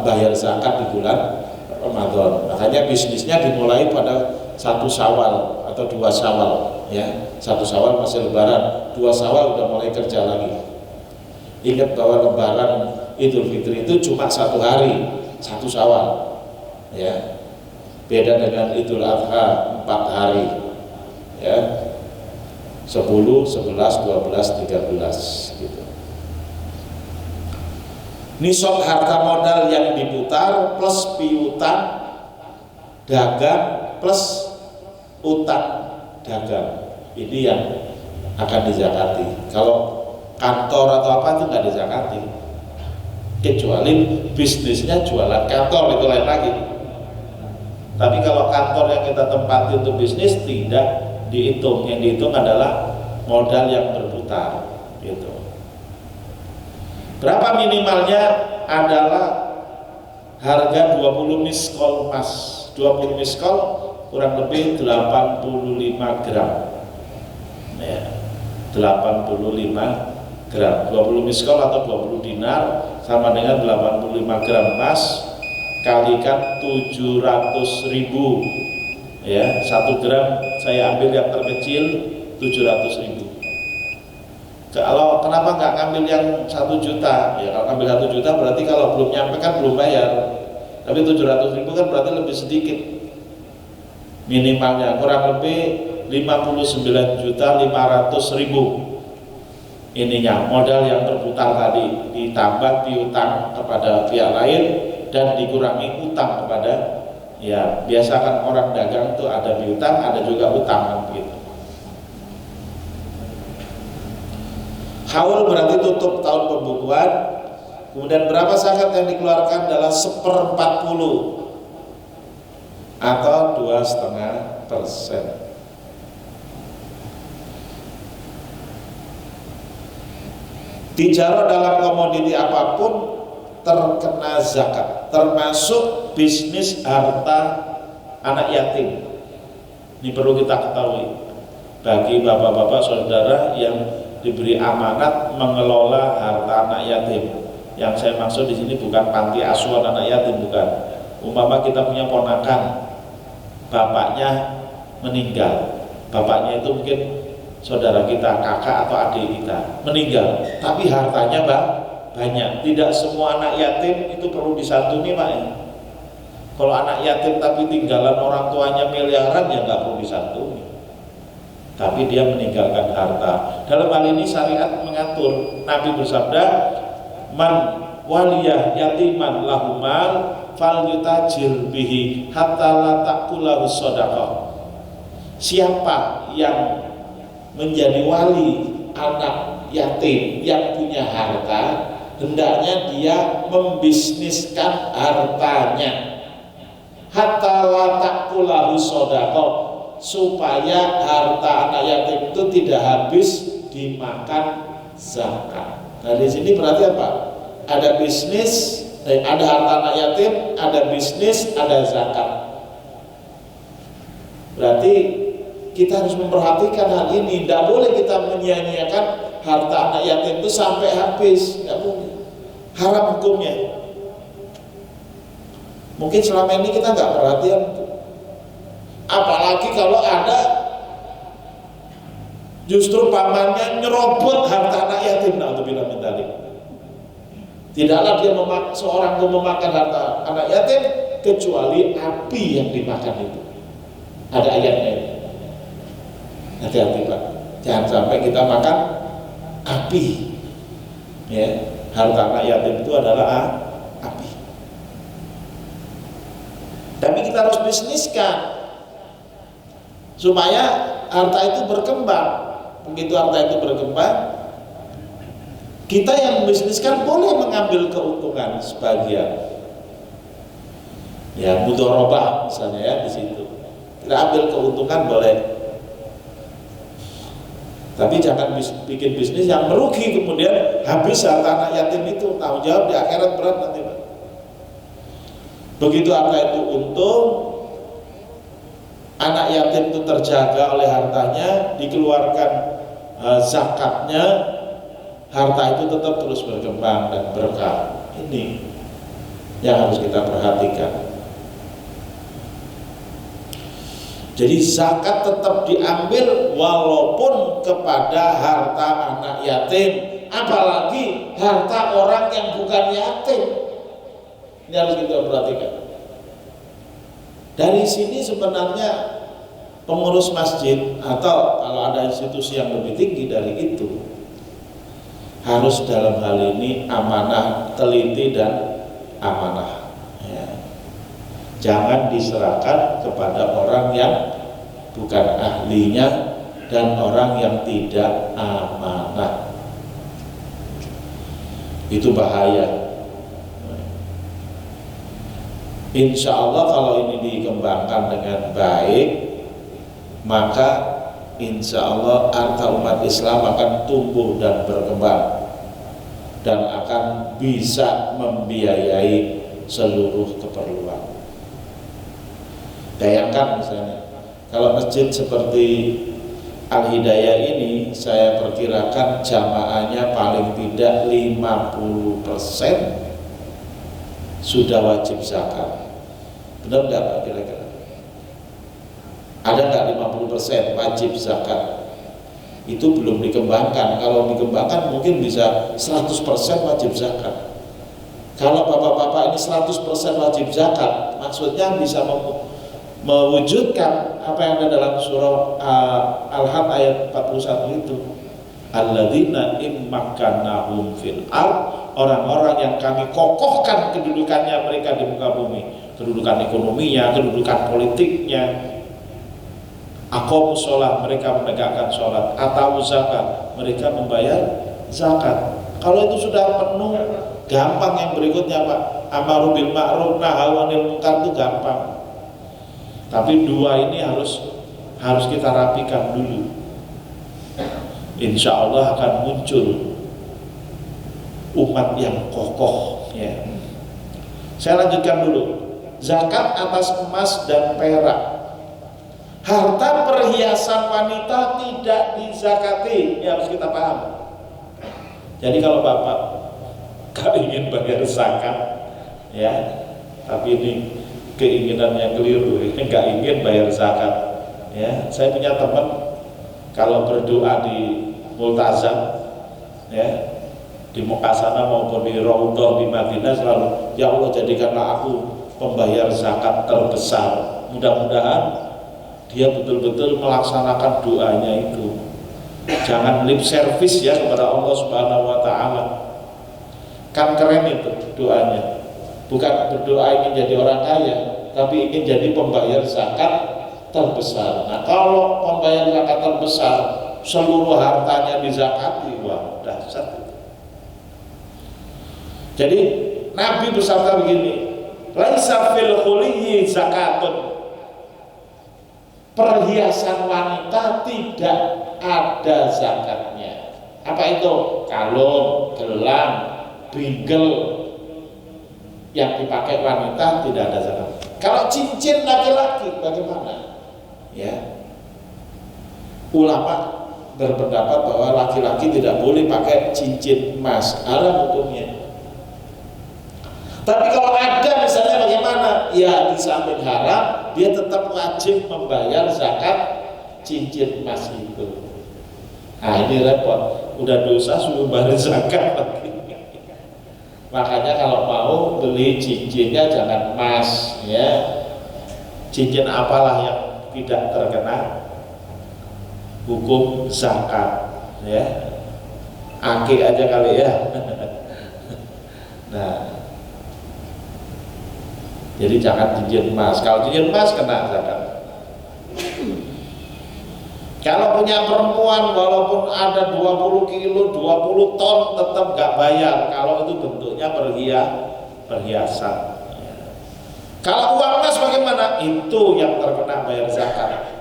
bayar zakat di bulan Ramadan. Makanya bisnisnya dimulai pada 1 Syawal atau 2 Syawal, ya. 1 Syawal masih lebaran, 2 Syawal udah mulai kerja lagi. Ingat bahwa lebaran Idul Fitri itu cuma 1 hari, 1 Syawal, ya. Beda dengan Idul Adha 4 hari, ya. 10, 11, 12, 13 gitu. Nisab harta modal yang diputar plus piutang dagang plus utang dagang, ini yang akan dizakati. Kalau kantor atau apa itu nggak dizakati, kecuali bisnisnya jualan kantor, itu lain lagi. Tapi kalau kantor yang kita tempati untuk bisnis tidak dihitung, yang dihitung adalah modal yang berputar gitu. Berapa minimalnya adalah harga 20 miskol emas. 20 miskol kurang lebih 85 gram ya, 85 gram. 20 miskol atau 20 dinar sama dengan 85 gram emas kalikan 700.000 ya. 1 gram saya ambil yang terkecil 700.000. Kalau kenapa nggak ngambil yang 1 juta? Ya kalau ngambil 1 juta berarti kalau belum nyampe kan belum bayar. Tapi 700.000 kan berarti lebih sedikit minimalnya, kurang lebih 59.500.000 ininya modal yang terputar tadi, ditambah piutang kepada pihak lain dan dikurangi utang kepada, ya biasa kan orang dagang itu ada piutang ada juga utang gitu. Haul berarti tutup tahun pembukuan. Kemudian berapa zakat yang dikeluarkan adalah 1/40 atau 2,5%. Tijarah dalam komoditi apapun terkena zakat, termasuk bisnis harta anak yatim. Ini perlu kita ketahui bagi bapak-bapak saudara yang diberi amanat mengelola harta anak yatim. Yang saya maksud di sini bukan panti asuhan anak yatim, bukan. Umpama kita punya ponakan, bapaknya meninggal, bapaknya itu mungkin saudara kita, kakak atau adik kita meninggal, tapi hartanya banyak. Tidak semua anak yatim itu perlu disantuni, Pak. Kalau anak yatim tapi tinggalan orang tuanya miliaran, ya nggak perlu disantuni. Tapi dia meninggalkan harta. Dalam hal ini syariat mengatur. Nabi bersabda, man waliyah yatiman lahumal fal yutajir bihi hatta la taqulahu shadaqah. Siapa yang menjadi wali anak yatim yang punya harta, hendaknya dia membisniskan hartanya hatta la taqulahu shadaqah, supaya harta anak yatim itu tidak habis dimakan zakat. Nah di sini berarti apa? Ada bisnis, ada harta anak yatim, ada bisnis, ada zakat. Berarti kita harus memperhatikan hal ini. Tidak boleh kita menyia-nyiakan harta anak yatim itu sampai habis. Tidak boleh. Haram hukumnya. Mungkin selama ini kita nggak perhatian. Apalagi kalau ada justru pamannya nyerobot harta anak yatim. Na'udzubillah min dzalik. Tidaklah dia seorang itu memakan harta anak yatim kecuali api yang dimakan itu. Ada ayatnya itu. Hati-hati Pak, jangan sampai kita makan api. Ya, harta anak yatim itu adalah api. Tapi kita harus bisniskan supaya harta itu berkembang. Begitu harta itu berkembang, kita yang membisniskan boleh mengambil keuntungan sebagian. Ya, mudharabah misalnya ya di situ. Kita ambil keuntungan boleh. Tapi jangan bikin bisnis yang merugi kemudian habis harta anak yatim itu, tanggung jawab di akhirat berat nanti Pak. Begitu harta itu untung, anak yatim itu terjaga oleh hartanya, dikeluarkan zakatnya, harta itu tetap terus berkembang dan berkah. Ini yang harus kita perhatikan. Jadi zakat tetap diambil walaupun kepada harta anak yatim, apalagi harta orang yang bukan yatim. Ini harus kita perhatikan. Dari sini sebenarnya pengurus masjid atau kalau ada institusi yang lebih tinggi dari itu harus dalam hal ini amanah, teliti dan amanah. Ya. Jangan diserahkan kepada orang yang bukan ahlinya dan orang yang tidak amanah. Itu bahaya. Insya Allah kalau ini dikembangkan dengan baik, maka insya Allah harta umat Islam akan tumbuh dan berkembang dan akan bisa membiayai seluruh keperluan. Bayangkan misalnya kalau masjid seperti Al-Hidayah ini saya perkirakan jamaahnya paling tidak 50% sudah wajib zakat. Benar nggak Pak kira-kira? Ada nggak 50% wajib zakat? Itu belum dikembangkan. Kalau dikembangkan mungkin bisa 100% wajib zakat. Kalau bapak-bapak ini 100% wajib zakat, maksudnya bisa mewujudkan apa yang ada dalam surah Al-Hajj ayat 41 itu. Alladzina immakannahum fil ard, orang-orang yang kami kokohkan kedudukannya mereka di muka bumi, kedudukan ekonominya, kedudukan politiknya. Aqamus sholat, mereka menegakkan sholat, atau zakat, mereka membayar zakat. Kalau itu sudah penuh, gampang yang berikutnya Pak. Amru bil ma'ruf nahi 'anil munkar itu gampang. Tapi dua ini harus kita rapikan dulu. Insya Allah akan muncul umat yang kokoh. Ya. Saya lanjutkan dulu. Zakat atas emas dan perak. Harta perhiasan wanita tidak dizakati. Ini harus kita paham. Jadi kalau bapak gak ingin bayar zakat, ya, tapi ini keinginan yang keliru, nggak ingin bayar zakat. Ya, saya punya teman kalau berdoa di multazam, ya, di Mekah sana maupun di Raudhah di Madinah selalu, ya Allah jadikanlah aku pembayar zakat terbesar. Mudah-mudahan dia betul-betul melaksanakan doanya itu. Jangan lip service ya kepada Allah Subhanahu wa taala. Kan keren itu doanya. Bukan berdoa ingin jadi orang kaya, tapi ingin jadi pembayar zakat terbesar. Nah, kalau pembayar zakat terbesar seluruh hartanya dizakati, wah dahsyat. Jadi Nabi bersabda begini, laisa fil khuliyyi zakatun. Perhiasan wanita tidak ada zakatnya. Apa itu? Kalung, gelang, bingel yang dipakai wanita tidak ada zakat. Kalau cincin laki-laki bagaimana? Ya, ulama berpendapat bahwa laki-laki tidak boleh pakai cincin emas, haram hukumnya. Tapi kalau ada misalnya bagaimana? Ya di samping haram, dia tetap wajib membayar zakat cincin emas itu. Nah ini repot, udah dosa suruh bayar zakat lagi. Makanya kalau mau beli cincinnya jangan emas, ya. Cincin apalah yang tidak terkena hukum zakat, ya. Akik aja kali ya. Nah, jadi jangan cincin emas. Kalau cincin emas kena zakat. Kalau punya perempuan walaupun ada 20 kilo, 20 ton tetap gak bayar kalau itu bentuknya perhiasan. Kalau uang emas bagaimana? Itu yang terkena bayar zakat.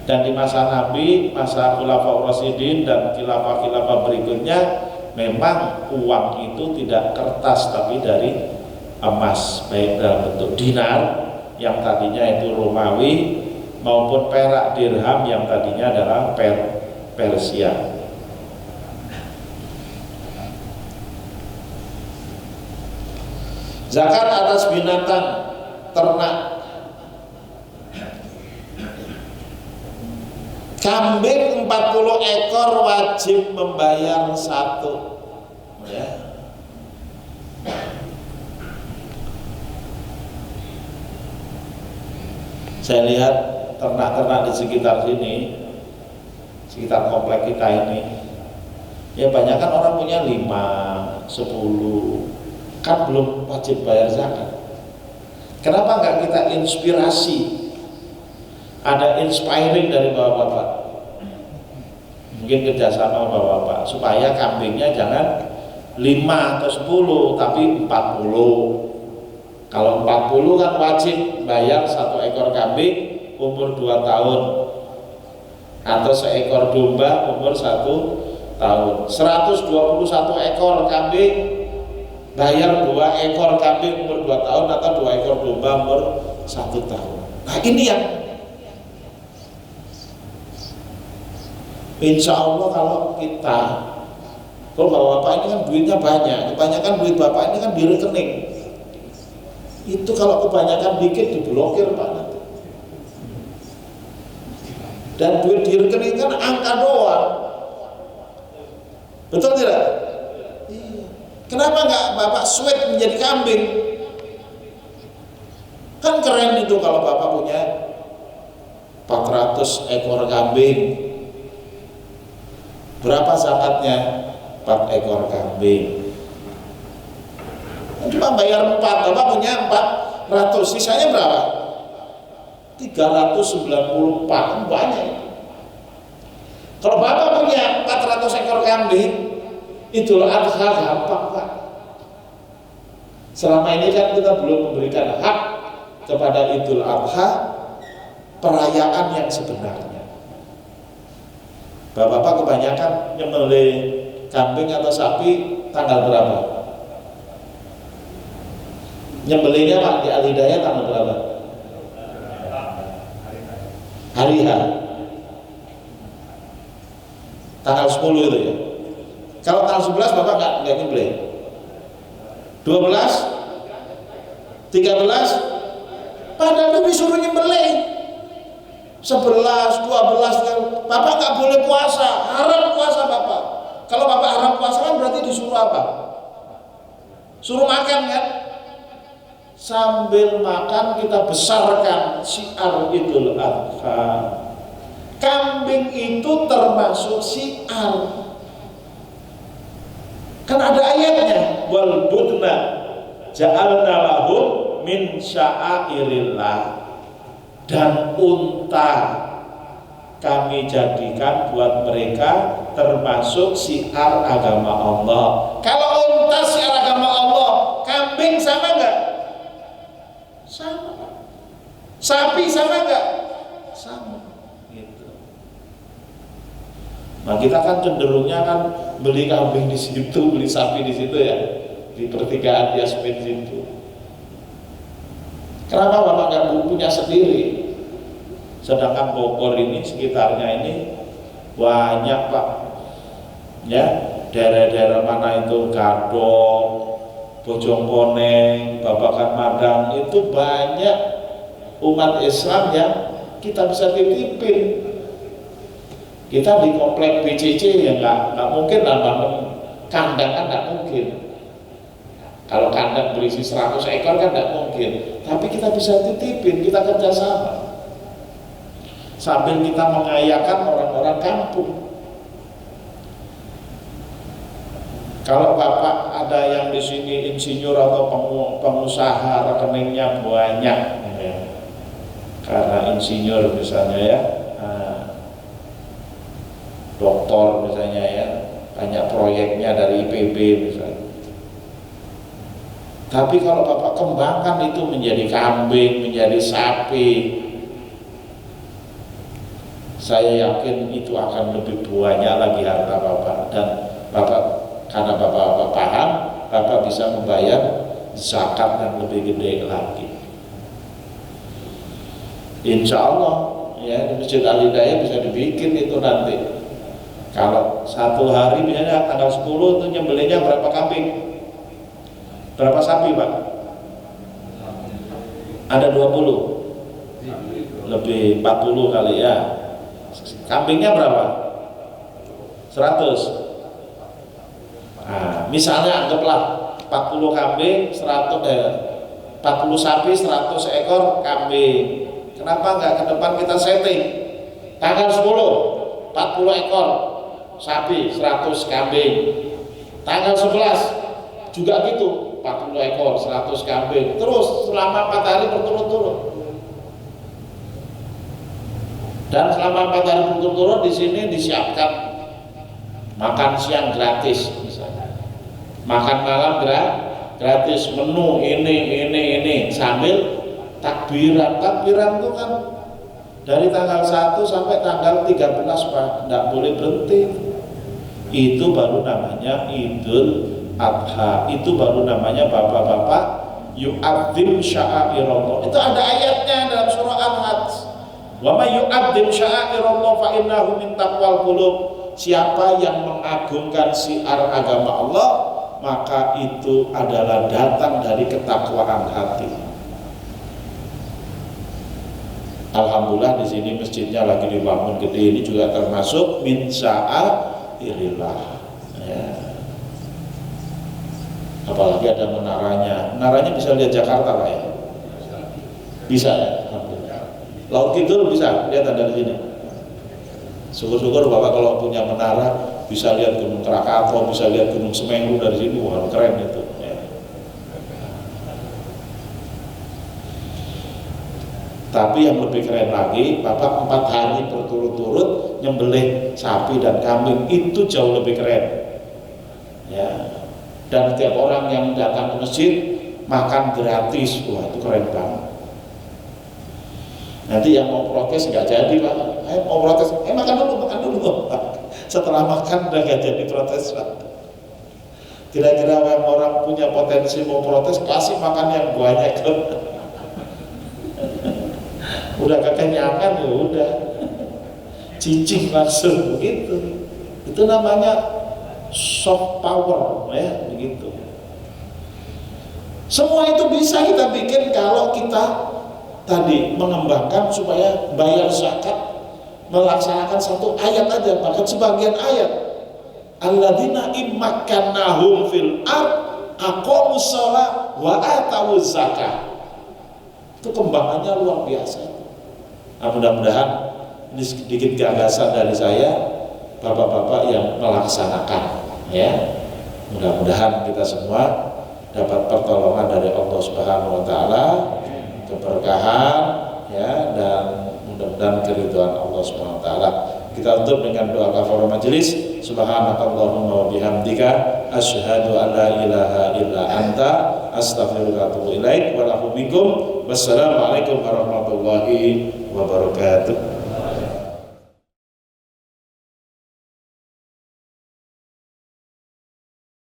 Dan di masa Nabi, masa Khulafaur Rasyidin dan khilafah-khilafah berikutnya, memang uang itu tidak kertas tapi dari emas, baik dalam bentuk dinar yang tadinya itu Romawi maupun perak dirham yang tadinya adalah Persia. Zakat atas binatang ternak. Kambing 40 ekor wajib membayar 1, ya. Saya lihat ternak-ternak di sekitar sini, sekitar komplek kita ini, ya banyak kan orang punya 5, 10, kan belum wajib bayar zakat. Kenapa nggak kita inspirasi, ada inspiring dari bapak-bapak, mungkin kerjasama bapak-bapak, supaya kambingnya jangan 5 atau 10 tapi 40. Kalau 40 kan wajib bayar 1 ekor kambing umur 2 tahun atau seekor domba umur 1 tahun. 121 ekor kambing bayar 2 ekor kambing umur 2 tahun atau 2 ekor domba umur 1 tahun. Nah ini yang insya Allah kalau kita, kalau bapak-bapak ini kan duitnya banyak, kebanyakan duit bapak ini kan di rekening. Itu kalau kebanyakan dikit diblokir Pak nanti. Dan duit di rekening kan angka doang. Betul tidak? Iya. Kenapa nggak bapak sweat menjadi kambing? Kan keren itu kalau bapak punya 400 ekor kambing. Berapa zakatnya? 4 ekor kambing. Cuma bayar 4, bapak punya 400, sisanya berapa? 394, banyak. Kalau bapak punya 400 ekor kambing, Idul Adha gampang Pak. Selama ini kan kita belum memberikan hak kepada Idul Adha, perayaan yang sebenarnya. Bapak-bapak kebanyakan nyembelih kambing atau sapi tanggal berapa? Nyembelihnya Pak di Al-Hidayah tanggal berapa? Hari H. Tanggal 10 itu ya. Kalau tanggal 11 Bapak nggak nyembelih. 12, 13, padahal itu disuruh nyembelih. 11, 12, Bapak nggak boleh puasa, haram puasa Bapak. Kalau Bapak haram puasa kan berarti disuruh apa? Suruh makan kan? Sambil makan kita besarkan syiar Idul Adha. Kambing itu termasuk syiar. Kan ada ayatnya, wal budna ja'alna lahum min sya'airillah. Dan unta kami jadikan buat mereka termasuk syiar agama Allah. Kalau unta syiar agama Allah, kambing sama enggak? Sama. Sapi sama enggak? Sama. Gitu. Nah kita kan cenderungnya kan beli kambing di situ, beli sapi di situ ya, di pertigaan Yasmin situ. Kenapa Bapak nggak punya sendiri? Sedangkan Bogor ini sekitarnya ini banyak Pak, ya daerah-daerah mana itu Gadok, Bojongkoneng, Babakan Madang itu banyak umat Islam yang kita bisa titipin. Kita di komplek BCC ya nggak mungkin lah bangun kandang kan nggak mungkin. Kalau kandang berisi 100 ekor kan nggak mungkin. Tapi kita bisa titipin, kita kerjasama sambil kita mengayakan orang-orang kampung. Kalau Bapak ada yang di sini insinyur atau pengusaha rekeningnya banyak, ya. Karena insinyur misalnya ya, doktor misalnya ya, banyak proyeknya dari IPB misalnya. Tapi kalau Bapak kembangkan itu menjadi kambing, menjadi sapi, saya yakin itu akan lebih banyak lagi harta Bapak. Dan Bapak, karena Bapak paham, Bapak bisa membayar zakat yang lebih gede lagi. Insya Allah ya, di Masjid Al-Hidayah bisa dibikin itu nanti. Kalau satu hari misalnya tanggal 10 itu nyembelihnya berapa kambing? Berapa sapi Pak? Ada 20? Lebih 40 kali ya. Kambingnya berapa? 100. Nah, misalnya anggaplah 40 kambing, 40 sapi, 100 ekor kambing. Kenapa nggak ke depan kita setting tanggal 10 40 ekor sapi, 100 kambing. Tanggal 11 juga gitu, 40 ekor, 100 kambing. Terus selama 4 hari berturut-turut. Dan selama 4 hari berturut-turut di sini disiapkan makan siang gratis misalnya. Makan malam gratis, menu ini sambil takbiran. Takbiran itu kan dari tanggal 1 sampai tanggal 13 Pak, tidak boleh berhenti. Itu baru namanya Idul Adha. Itu baru namanya bapak-bapak yu'adzim sya'airallah. Itu ada ayatnya dalam surah Al-Hajj. Wa may yu'adzim sya'airallah fa innahu min taqwal qulub. Siapa yang mengagungkan syiar agama Allah, maka itu adalah datang dari ketakwaan hati. Alhamdulillah di sini masjidnya lagi dibangun gede, ini juga termasuk min sya'airillah. Ya. Apalagi ada menaranya. Menaranya bisa lihat Jakarta Pak ya? Bisa ya? Alhamdulillah. Laut Kidul bisa lihat dari sini. Syukur-syukur Bapak kalau punya menara bisa lihat Gunung Krakatau, bisa lihat Gunung Semeru dari sini. Wah keren itu. Tapi yang lebih keren lagi, Bapak 4 hari berturut-turut nyembelih sapi dan kambing, itu jauh lebih keren. Ya. Dan setiap orang yang datang ke masjid makan gratis, wah itu keren banget. Nanti yang mau protes nggak jadi Pak, mau protes, makan dulu. Setelah makan udah nggak jadi protes Pak. Kira-kira yang orang punya potensi mau protes, kasih makan yang banyak tuh. Udah kekenyangan ya udah cicing langsung begitu. Itu namanya soft power ya begitu. Semua itu bisa kita bikin kalau kita tadi mengembangkan supaya bayar zakat, melaksanakan satu ayat aja, bahkan sebagian ayat. Alladzina immakannahum fil ard aqamus shalah wa atawuz zakah. Itu kembangannya luar biasa. Nah, mudah-mudahan ini sedikit gagasan dari saya, bapak-bapak yang melaksanakan ya. Mudah-mudahan kita semua dapat pertolongan dari Allah Subhanahu wa taala, keberkahan ya, dan mudah-mudahan keridhaan Allah Subhanahu wa taala. Kita tutup dengan doa kafaratul majelis. Subhanakallahumma wa bihamdika asyhadu an la ilaha illa anta astaghfiruka wa atubu ilaik wa lakum minkum. Wassalamualaikum warahmatullahi wabarakatuh.